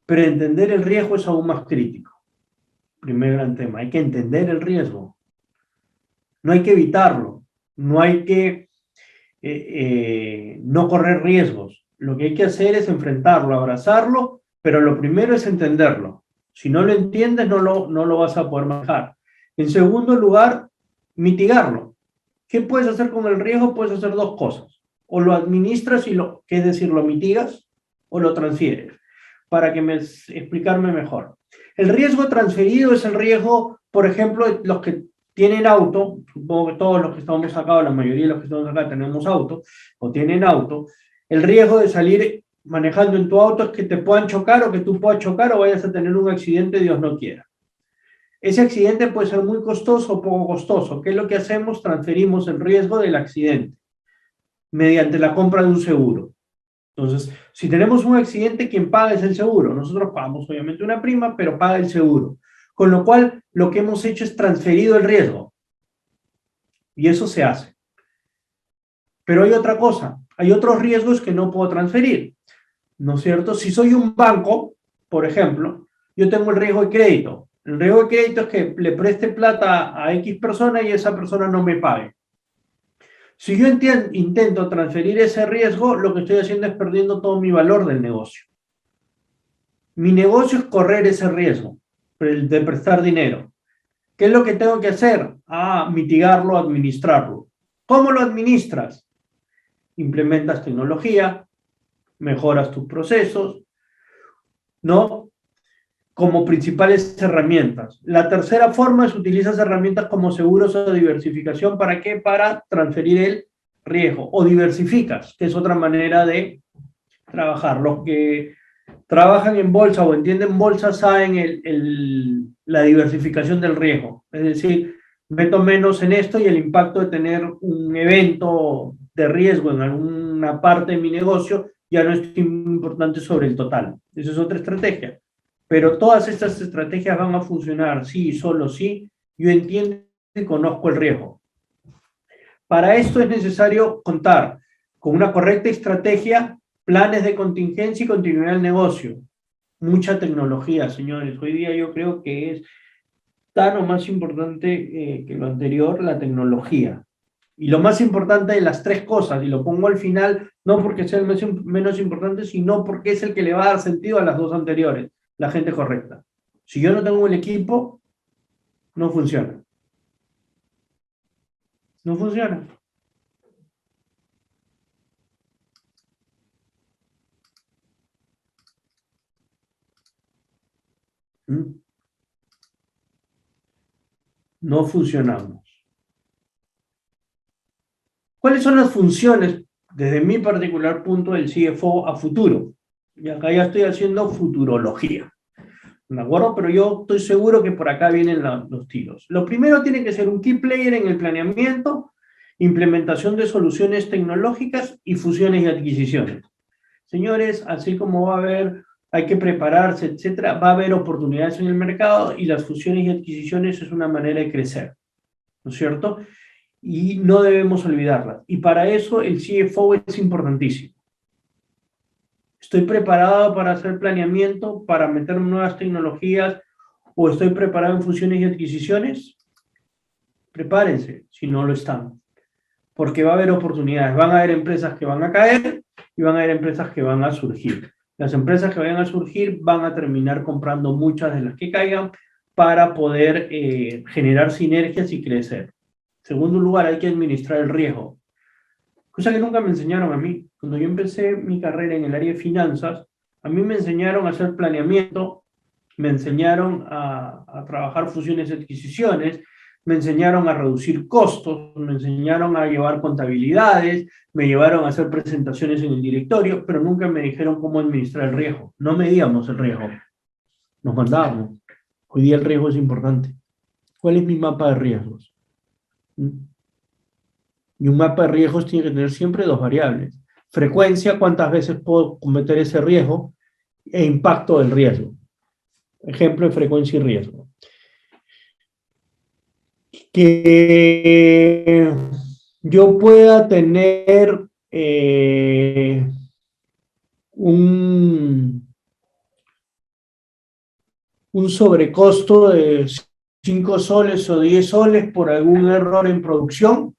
pero entender el riesgo es aún más crítico. Primer gran tema, hay que entender el riesgo. No hay que evitarlo, no hay que no correr riesgos. Lo que hay que hacer es enfrentarlo, abrazarlo, pero lo primero es entenderlo. Si no lo entiendes, no lo vas a poder manejar. En segundo lugar, mitigarlo. ¿Qué puedes hacer con el riesgo? Puedes hacer dos cosas. O lo administras, que es decir, lo mitigas, o lo transfieres. Para explicarme mejor. El riesgo transferido es el riesgo, por ejemplo, los que tienen auto, supongo que todos los que estamos acá, o la mayoría de los que estamos acá tenemos auto, o tienen auto, el riesgo de salir manejando en tu auto es que te puedan chocar, o que tú puedas chocar, o vayas a tener un accidente, Dios no quiera. Ese accidente puede ser muy costoso o poco costoso. ¿Qué es lo que hacemos? Transferimos el riesgo del accidente mediante la compra de un seguro. Entonces, si tenemos un accidente, quien paga es el seguro. Nosotros pagamos obviamente una prima, pero paga el seguro. Con lo cual, lo que hemos hecho es transferido el riesgo. Y eso se hace. Pero hay otra cosa. Hay otros riesgos que no puedo transferir, ¿no es cierto? Si soy un banco, por ejemplo, yo tengo el riesgo de crédito. El riesgo de crédito es que le preste plata a X persona y esa persona no me pague. Si yo intento transferir ese riesgo, lo que estoy haciendo es perdiendo todo mi valor del negocio. Mi negocio es correr ese riesgo de prestar dinero. ¿Qué es lo que tengo que hacer? Mitigarlo, administrarlo. ¿Cómo lo administras? Implementas tecnología, mejoras tus procesos, ¿no? Como principales herramientas. La tercera forma es utilizar herramientas como seguros o diversificación. ¿Para qué? Para transferir el riesgo. O diversificas, que es otra manera de trabajar. Los que trabajan en bolsa o entienden bolsa saben la diversificación del riesgo. Es decir, meto menos en esto y el impacto de tener un evento de riesgo en alguna parte de mi negocio ya no es importante sobre el total. Esa es otra estrategia. Pero todas estas estrategias van a funcionar sí y solo sí yo entiendo y conozco el riesgo. Para esto es necesario contar con una correcta estrategia, planes de contingencia y continuidad del negocio. Mucha tecnología, señores. Hoy día yo creo que es tan o más importante que lo anterior, la tecnología. Y lo más importante de las tres cosas, y lo pongo al final, no porque sea el menos importante, sino porque es el que le va a dar sentido a las dos anteriores. La gente correcta. Si yo no tengo el equipo, no funciona. No funciona. No funcionamos. ¿Cuáles son las funciones, desde mi particular punto, del CFO a futuro? Y acá ya estoy haciendo futurología. ¿De acuerdo? Pero yo estoy seguro que por acá vienen los tiros. Lo primero tiene que ser un key player en el planeamiento, implementación de soluciones tecnológicas y fusiones y adquisiciones. Señores, así como va a haber hay que prepararse, etcétera. Va a haber oportunidades en el mercado y las fusiones y adquisiciones es una manera de crecer, ¿no es cierto? Y no debemos olvidarlas. Y para eso el CFO es importantísimo. ¿Estoy preparado para hacer planeamiento, para meter nuevas tecnologías o estoy preparado en fusiones y adquisiciones? Prepárense si no lo están, porque va a haber oportunidades. Van a haber empresas que van a caer y van a haber empresas que van a surgir. Las empresas que vayan a surgir van a terminar comprando muchas de las que caigan para poder generar sinergias y crecer. En segundo lugar, hay que administrar el riesgo. Cosa que nunca me enseñaron a mí. Cuando yo empecé mi carrera en el área de finanzas, a mí me enseñaron a hacer planeamiento, me enseñaron a trabajar fusiones y adquisiciones, me enseñaron a reducir costos, me enseñaron a llevar contabilidades, me llevaron a hacer presentaciones en el directorio, pero nunca me dijeron cómo administrar el riesgo. No medíamos el riesgo, nos mandábamos. Hoy día el riesgo es importante. ¿Cuál es mi mapa de riesgos? Y un mapa de riesgos tiene que tener siempre dos variables. Frecuencia, cuántas veces puedo cometer ese riesgo, e impacto del riesgo. Ejemplo de frecuencia y riesgo. Que yo pueda tener un sobrecosto de 5 soles o 10 soles por algún error en producción,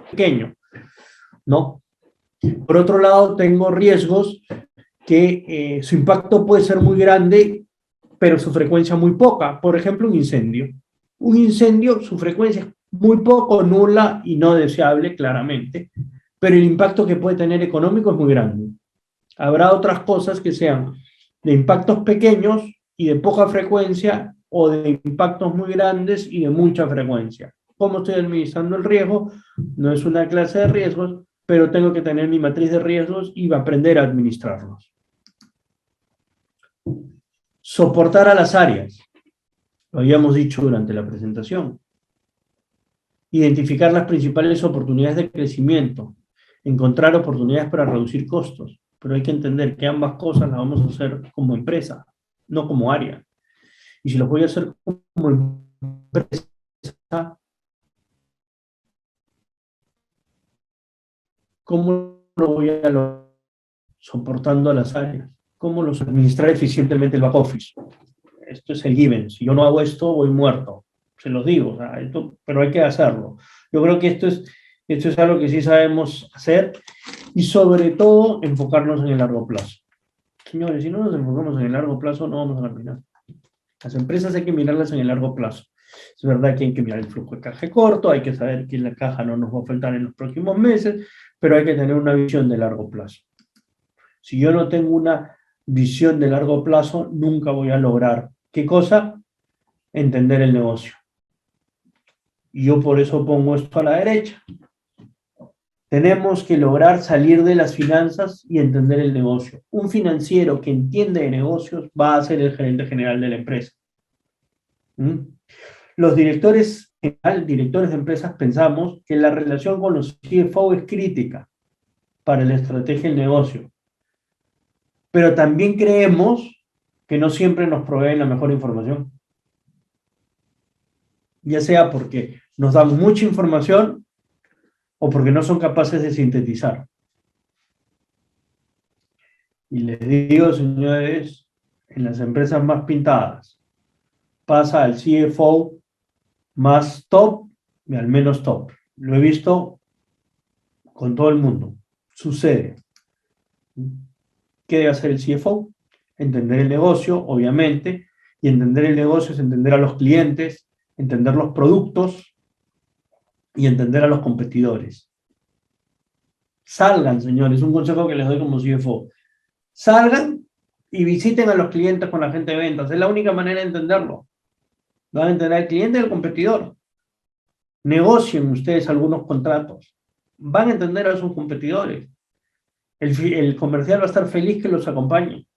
pequeño, ¿no? Por otro lado, tengo riesgos que su impacto puede ser muy grande, pero su frecuencia muy poca. Por ejemplo, un incendio. Un incendio, su frecuencia es muy poco, nula y no deseable, claramente, pero el impacto que puede tener económico es muy grande. Habrá otras cosas que sean de impactos pequeños y de poca frecuencia, o de impactos muy grandes y de mucha frecuencia. ¿Cómo estoy administrando el riesgo? No es una clase de riesgos, pero tengo que tener mi matriz de riesgos y aprender a administrarlos. Soportar a las áreas. Lo habíamos dicho durante la presentación. Identificar las principales oportunidades de crecimiento. Encontrar oportunidades para reducir costos. Pero hay que entender que ambas cosas las vamos a hacer como empresa, no como área. Y si lo voy a hacer como empresa, ¿cómo lo voy a lograr? Soportando a las áreas. ¿Cómo los administrar eficientemente el back office? Esto es el given. Si yo no hago esto, voy muerto. Se los digo, o sea, pero hay que hacerlo. Yo creo que esto es algo que sí sabemos hacer y sobre todo enfocarnos en el largo plazo. Señores, si no nos enfocamos en el largo plazo, no vamos a terminar. Las empresas hay que mirarlas en el largo plazo. Es verdad que hay que mirar el flujo de caja corto, hay que saber que la caja no nos va a faltar en los próximos meses, pero hay que tener una visión de largo plazo. Si yo no tengo una visión de largo plazo, nunca voy a lograr. ¿Qué cosa? Entender el negocio. Y yo por eso pongo esto a la derecha. Tenemos que lograr salir de las finanzas y entender el negocio. Un financiero que entiende de negocios va a ser el gerente general de la empresa. Los directores de empresas pensamos que la relación con los CFO es crítica para la estrategia del negocio. Pero también creemos que no siempre nos proveen la mejor información. Ya sea porque nos dan mucha información o porque no son capaces de sintetizar. Y les digo, señores, en las empresas más pintadas, pasa al CFO más top y al menos top. Lo he visto con todo el mundo. Sucede. ¿Qué debe hacer el CFO? Entender el negocio, obviamente, y entender el negocio es entender a los clientes, entender los productos y entender a los competidores. Salgan, señores, un consejo que les doy como CFO. Salgan y visiten a los clientes con la gente de ventas. Es la única manera de entenderlo. Van a entender al cliente y al competidor. Negocien ustedes algunos contratos. Van a entender a sus competidores. El comercial va a estar feliz que los acompañe.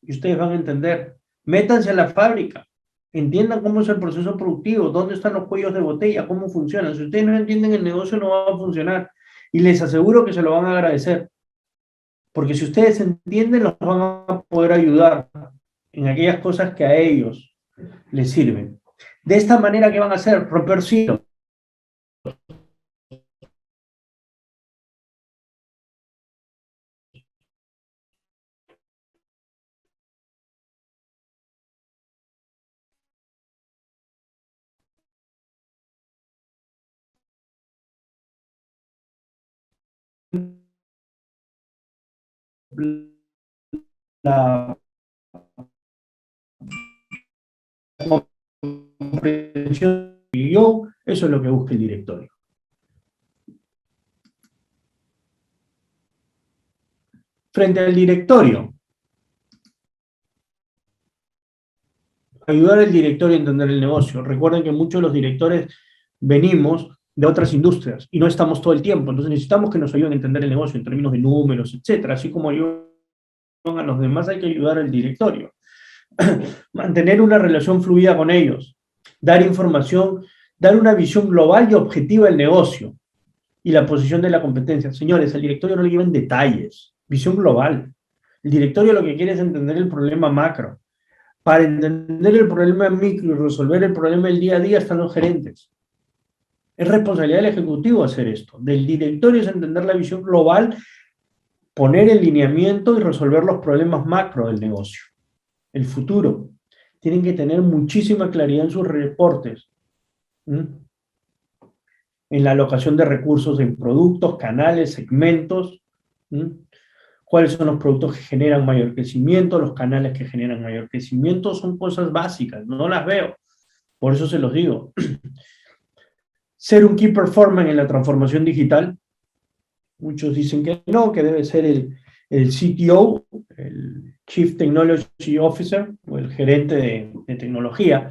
Y ustedes van a entender. Métanse a la fábrica. Entiendan cómo es el proceso productivo, dónde están los cuellos de botella, cómo funcionan. Si ustedes no entienden el negocio, no va a funcionar. Y les aseguro que se lo van a agradecer. porque si ustedes entienden, los van a poder ayudar en aquellas cosas que a ellos les sirven. De esta manera, ¿qué van a hacer? Romper silos. La comprensión y yo, eso es lo que busca el directorio. Frente al directorio, ayudar al directorio a entender el negocio. Recuerden que muchos de los directores venimos de otras industrias y no estamos todo el tiempo, entonces necesitamos que nos ayuden a entender el negocio en términos de números, etcétera. Así como ayudan a los demás, hay que ayudar al directorio. Mantener una relación fluida con ellos, dar información, dar una visión global y objetiva del negocio y la posición de la competencia. Señores, al directorio no le lleven detalles, visión global. El directorio lo que quiere es entender el problema macro. Para entender el problema micro y resolver el problema del día a día están los gerentes. Es responsabilidad del ejecutivo hacer esto. Del directorio es entender la visión global, poner el lineamiento y resolver los problemas macro del negocio. El futuro. Tienen que tener muchísima claridad en sus reportes. En la alocación de recursos en productos, canales, segmentos. ¿Cuáles son los productos que generan mayor crecimiento? Los canales que generan mayor crecimiento son cosas básicas, no las veo. Por eso se los digo. Ser un key performer en la transformación digital. Muchos dicen que no, que debe ser el CTO, el Chief Technology Officer, o el gerente de tecnología.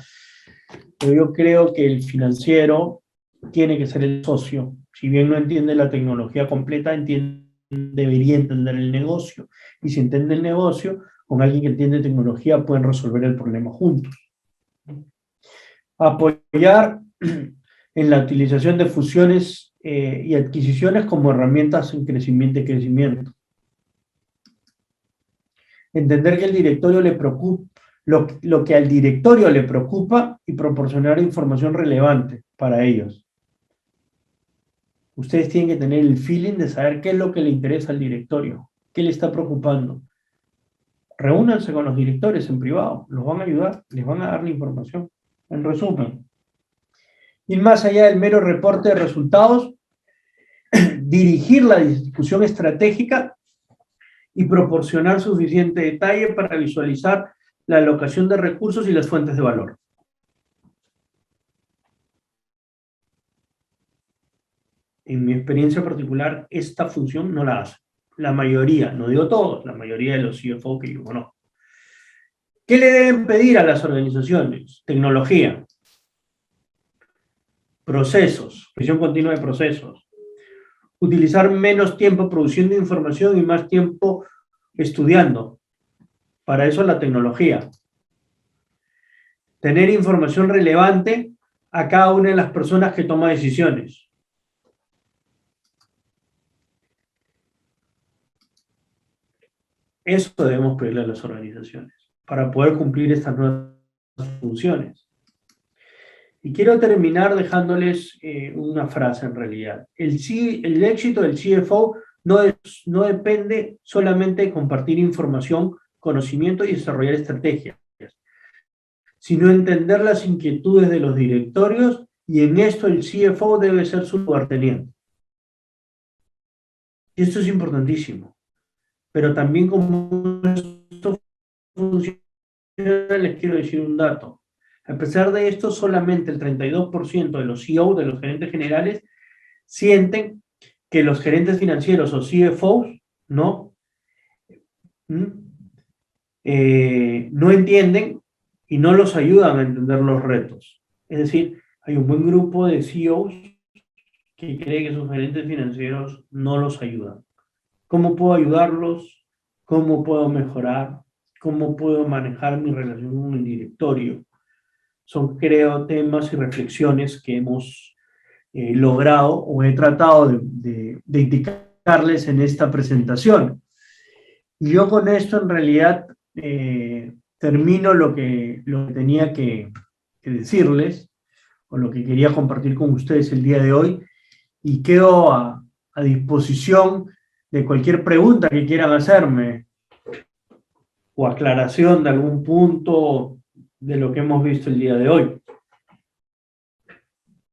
Pero yo creo que el financiero tiene que ser el socio. Si bien no entiende la tecnología completa, debería entender el negocio. Y si entiende el negocio, con alguien que entiende tecnología pueden resolver el problema juntos. Apoyar en la utilización de fusiones y adquisiciones como herramientas en crecimiento y crecimiento. Entender que el directorio le preocupa, lo que al directorio le preocupa y proporcionar información relevante para ellos. Ustedes tienen que tener el feeling de saber qué es lo que le interesa al directorio, qué le está preocupando. Reúnanse con los directores en privado, los van a ayudar, les van a dar la información. En resumen, ir más allá del mero reporte de resultados, dirigir la discusión estratégica y proporcionar suficiente detalle para visualizar la alocación de recursos y las fuentes de valor. En mi experiencia particular, esta función no la hace. La mayoría, no digo todos, la mayoría de los CFO que yo conozco. ¿Qué le deben pedir a las organizaciones? Tecnología, procesos, revisión continua de procesos, utilizar menos tiempo produciendo información y más tiempo estudiando. Para eso la tecnología. Tener información relevante a cada una de las personas que toma decisiones. Eso debemos pedirle a las organizaciones para poder cumplir estas nuevas funciones. Y quiero terminar dejándoles una frase en realidad. El éxito del CFO no depende solamente de compartir información, conocimiento y desarrollar estrategias, sino entender las inquietudes de los directorios, y en esto el CFO debe ser su lugarteniente. Y esto es importantísimo. Pero también como esto funciona, les quiero decir un dato. A pesar de esto, solamente el 32% de los CEO, de los gerentes generales, sienten que los gerentes financieros o CFOs no entienden y no los ayudan a entender los retos. Es decir, hay un buen grupo de CEOs que cree que sus gerentes financieros no los ayudan. ¿Cómo puedo ayudarlos? ¿Cómo puedo mejorar? ¿Cómo puedo manejar mi relación con el directorio? Son, creo, temas y reflexiones que hemos logrado o he tratado de indicarles en esta presentación. Y yo con esto en realidad termino lo que tenía que decirles, o lo que quería compartir con ustedes el día de hoy, y quedo a disposición de cualquier pregunta que quieran hacerme o aclaración de algún punto de lo que hemos visto el día de hoy.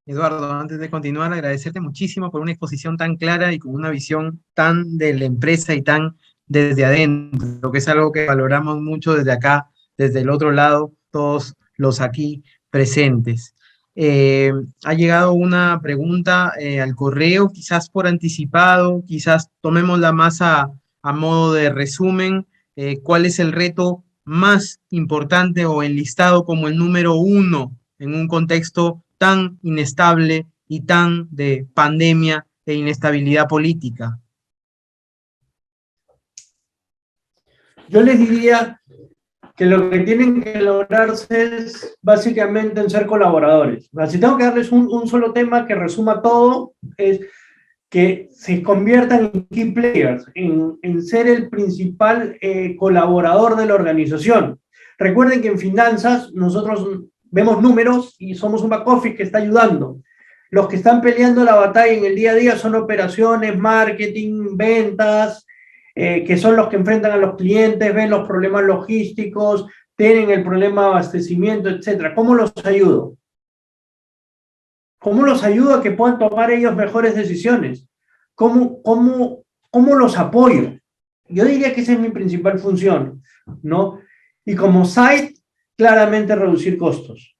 Eduardo, antes de continuar, agradecerte muchísimo por una exposición tan clara y con una visión tan de la empresa y tan desde adentro, que es algo que valoramos mucho desde acá, desde el otro lado, todos los aquí presentes. Ha llegado una pregunta al correo, quizás por anticipado, quizás tomémosla más a modo de resumen. ¿Cuál es el reto más importante o enlistado como el número uno en un contexto tan inestable y tan de pandemia e inestabilidad política? Yo les diría que lo que tienen que lograrse es básicamente en ser colaboradores. Si tengo que darles un solo tema que resuma todo, es que se conviertan en key players, en ser el principal colaborador de la organización. Recuerden que en finanzas nosotros vemos números y somos un back office que está ayudando. Los que están peleando la batalla en el día a día son operaciones, marketing, ventas, que son los que enfrentan a los clientes, ven los problemas logísticos, tienen el problema de abastecimiento, etc. ¿Cómo los ayudo? ¿Cómo los ayudo a que puedan tomar ellos mejores decisiones? ¿Cómo los apoyo? Yo diría que esa es mi principal función, ¿no? Y como site, claramente reducir costos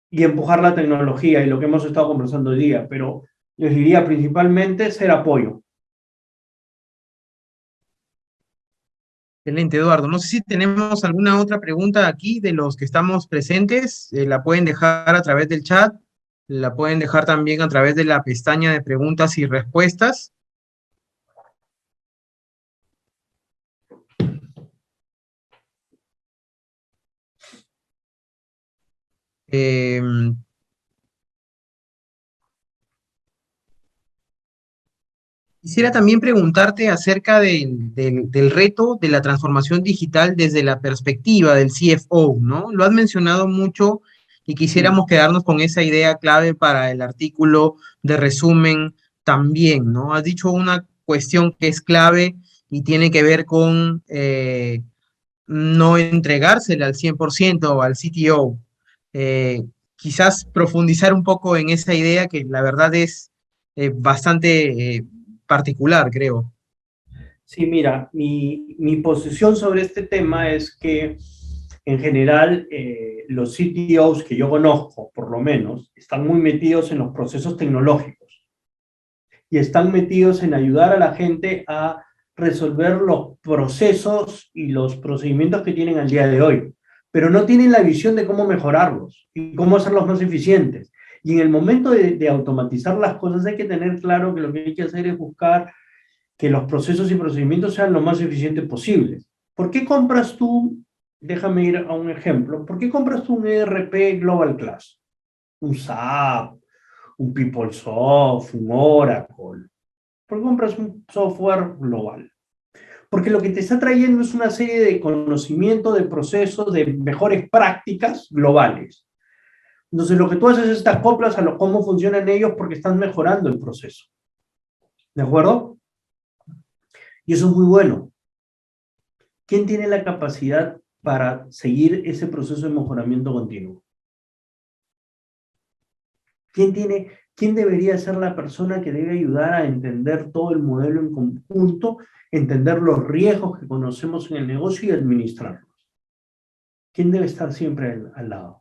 y empujar la tecnología y lo que hemos estado conversando hoy día, pero les diría principalmente ser apoyo. Excelente, Eduardo. No sé si tenemos alguna otra pregunta aquí de los que estamos presentes. La pueden dejar a través del chat, la pueden dejar también a través de la pestaña de preguntas y respuestas. Eh, Quisiera también preguntarte acerca del reto de la transformación digital desde la perspectiva del CFO, ¿no? Lo has mencionado mucho y quisiéramos quedarnos con esa idea clave para el artículo de resumen también, ¿no? Has dicho una cuestión que es clave y tiene que ver con no entregársela al 100% al CTO. Eh, Quizás profundizar un poco en esa idea que la verdad es bastante particular, creo. Sí, mira, mi posición sobre este tema es que en general los CTOs que yo conozco, por lo menos, están muy metidos en los procesos tecnológicos y están metidos en ayudar a la gente a resolver los procesos y los procedimientos que tienen al día de hoy, pero no tienen la visión de cómo mejorarlos y cómo hacerlos más eficientes. Y en el momento de automatizar las cosas hay que tener claro que lo que hay que hacer es buscar que los procesos y procedimientos sean lo más eficientes posibles. ¿Por qué compras tú, déjame ir a un ejemplo, ¿por qué compras tú un ERP Global Class? Un SAP, un PeopleSoft, un Oracle. ¿Por qué compras un software global? Porque lo que te está trayendo es una serie de conocimiento, de procesos, de mejores prácticas globales. Entonces lo que tú haces es te acoplas a cómo funcionan ellos porque están mejorando el proceso. ¿De acuerdo? Y eso es muy bueno. ¿Quién tiene la capacidad para seguir ese proceso de mejoramiento continuo? ¿Quién debería ser la persona que debe ayudar a entender todo el modelo en conjunto, entender los riesgos que conocemos en el negocio y administrarlos? ¿Quién debe estar siempre al lado?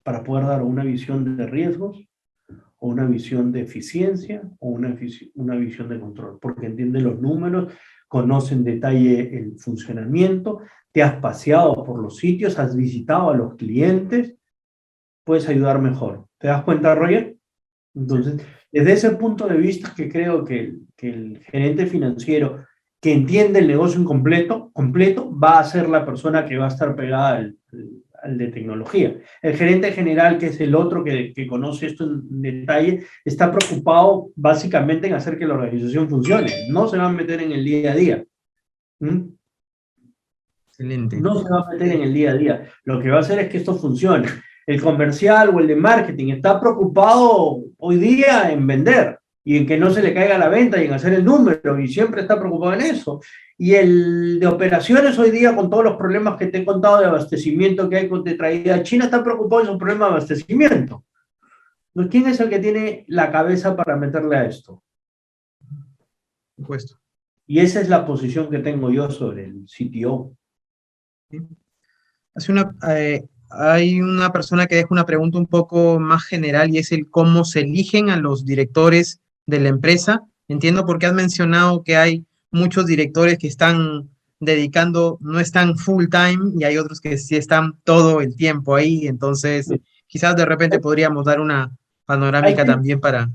Para poder dar una visión de riesgos, o una visión de eficiencia, o una visión de control, porque entiende los números, conoce en detalle el funcionamiento, te has paseado por los sitios, has visitado a los clientes, puedes ayudar mejor. ¿Te das cuenta, Roger? Entonces, desde ese punto de vista que creo que el gerente financiero que entiende el negocio en completo va a ser la persona que va a estar pegada al de tecnología. El gerente general, que es el otro que conoce esto en detalle, está preocupado básicamente en hacer que la organización funcione. No se va a meter en el día a día. ¿Mm? Excelente. No se va a meter en el día a día. Lo que va a hacer es que esto funcione. El comercial o el de marketing está preocupado hoy día en vender y en que no se le caiga la venta y en hacer el número, y siempre está preocupado en eso. Y el de operaciones hoy día, con todos los problemas que te he contado de abastecimiento que hay de traída a China, está preocupado en su problema de abastecimiento. ¿No? ¿Quién es el que tiene la cabeza para meterle a esto? Por supuesto. Y esa es la posición que tengo yo sobre el CTO. Hay una persona que deja una pregunta un poco más general, y es el cómo se eligen a los directores de la empresa. Entiendo por qué has mencionado que hay muchos directores que están dedicando, no están full time, y hay otros que sí están todo el tiempo ahí. Entonces, quizás de repente podríamos dar una panorámica también para...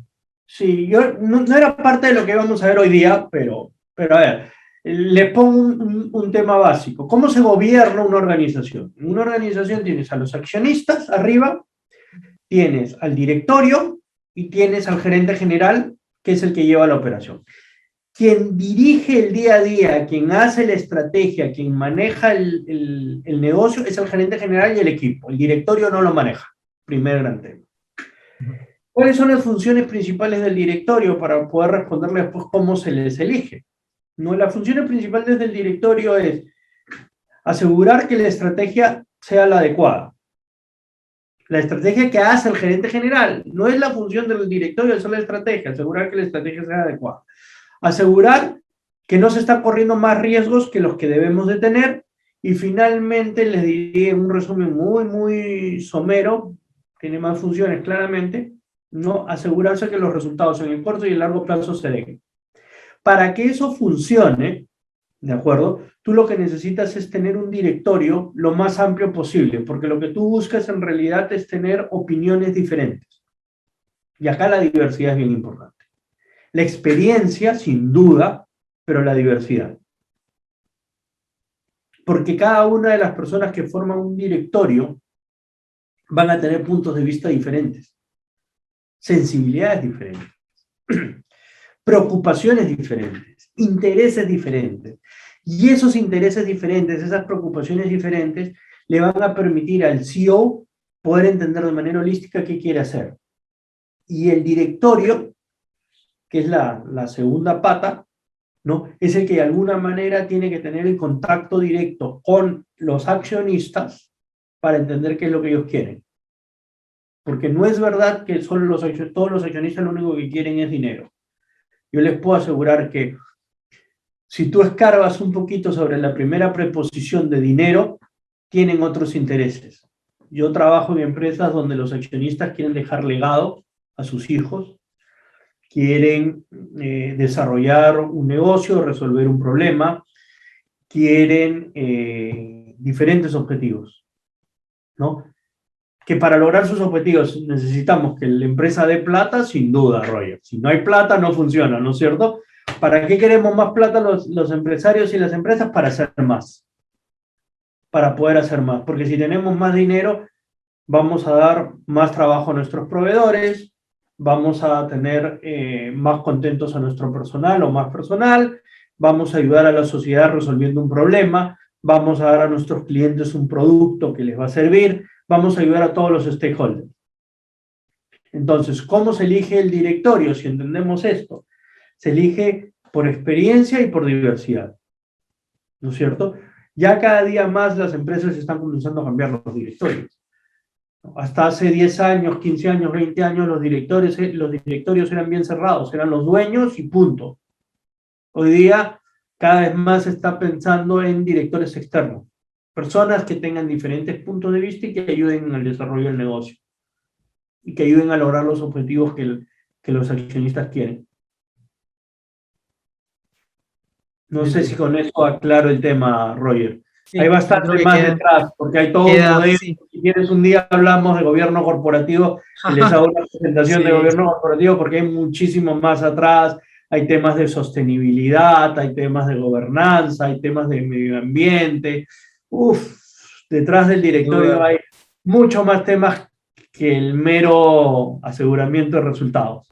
Sí, yo no era parte de lo que vamos a ver hoy día, pero a ver, le pongo un tema básico. ¿Cómo se gobierna una organización? En una organización tienes a los accionistas arriba, tienes al directorio y tienes al gerente general, que es el que lleva la operación. Quien dirige el día a día, quien hace la estrategia, quien maneja el negocio, es el gerente general y el equipo. El directorio no lo maneja. Primer gran tema. ¿Cuáles son las funciones principales del directorio para poder responderle después cómo se les elige? No, las funciones principales del directorio es asegurar que la estrategia sea la adecuada. La estrategia que hace el gerente general no es la función del directorio hacer la estrategia, asegurar que la estrategia sea adecuada. Asegurar que no se están corriendo más riesgos que los que debemos de tener, y finalmente les diré un resumen muy somero, tiene más funciones claramente, no asegurarse que los resultados en el corto y el largo plazo se den. Para que eso funcione, ¿de acuerdo? Tú lo que necesitas es tener un directorio lo más amplio posible, porque lo que tú buscas en realidad es tener opiniones diferentes. Y acá la diversidad es bien importante. La experiencia, sin duda, pero la diversidad. Porque cada una de las personas que forman un directorio van a tener puntos de vista diferentes, sensibilidades diferentes, preocupaciones diferentes, intereses diferentes. Y esos intereses diferentes, esas preocupaciones diferentes, le van a permitir al CEO poder entender de manera holística qué quiere hacer. Y el directorio, que es la segunda pata, ¿no? Es el que de alguna manera tiene que tener el contacto directo con los accionistas para entender qué es lo que ellos quieren. Porque no es verdad que todos los accionistas lo único que quieren es dinero. Yo les puedo asegurar que si tú escarbas un poquito sobre la primera preposición de dinero, tienen otros intereses. Yo trabajo en empresas donde los accionistas quieren dejar legado a sus hijos, quieren desarrollar un negocio, resolver un problema, quieren diferentes objetivos, ¿no? Que para lograr sus objetivos necesitamos que la empresa dé plata, sin duda, Roger. Si no hay plata, no funciona, ¿no es cierto? ¿Para qué queremos más plata los empresarios y las empresas? Para hacer más. Para poder hacer más. Porque si tenemos más dinero, vamos a dar más trabajo a nuestros proveedores, vamos a tener más contentos a nuestro personal o más personal, vamos a ayudar a la sociedad resolviendo un problema, vamos a dar a nuestros clientes un producto que les va a servir, vamos a ayudar a todos los stakeholders. Entonces, ¿cómo se elige el directorio? Si entendemos esto, se elige por experiencia y por diversidad, ¿no es cierto? Ya cada día más las empresas están comenzando a cambiar los directorios. Hasta hace 10 años, 15 años, 20 años, los directorios eran bien cerrados, eran los dueños y punto. Hoy día, cada vez más se está pensando en directores externos, personas que tengan diferentes puntos de vista y que ayuden al desarrollo del negocio y que ayuden a lograr los objetivos que los accionistas quieren. No sé si con eso aclaro el tema, Roger. Sí, hay bastante más detrás, porque hay todo un modelo. Sí. Si quieres, un día hablamos de gobierno corporativo, y les hago una presentación de gobierno corporativo, porque hay muchísimo más atrás. Hay temas de sostenibilidad, hay temas de gobernanza, hay temas de medio ambiente. detrás del directorio hay muchos más temas que el mero aseguramiento de resultados.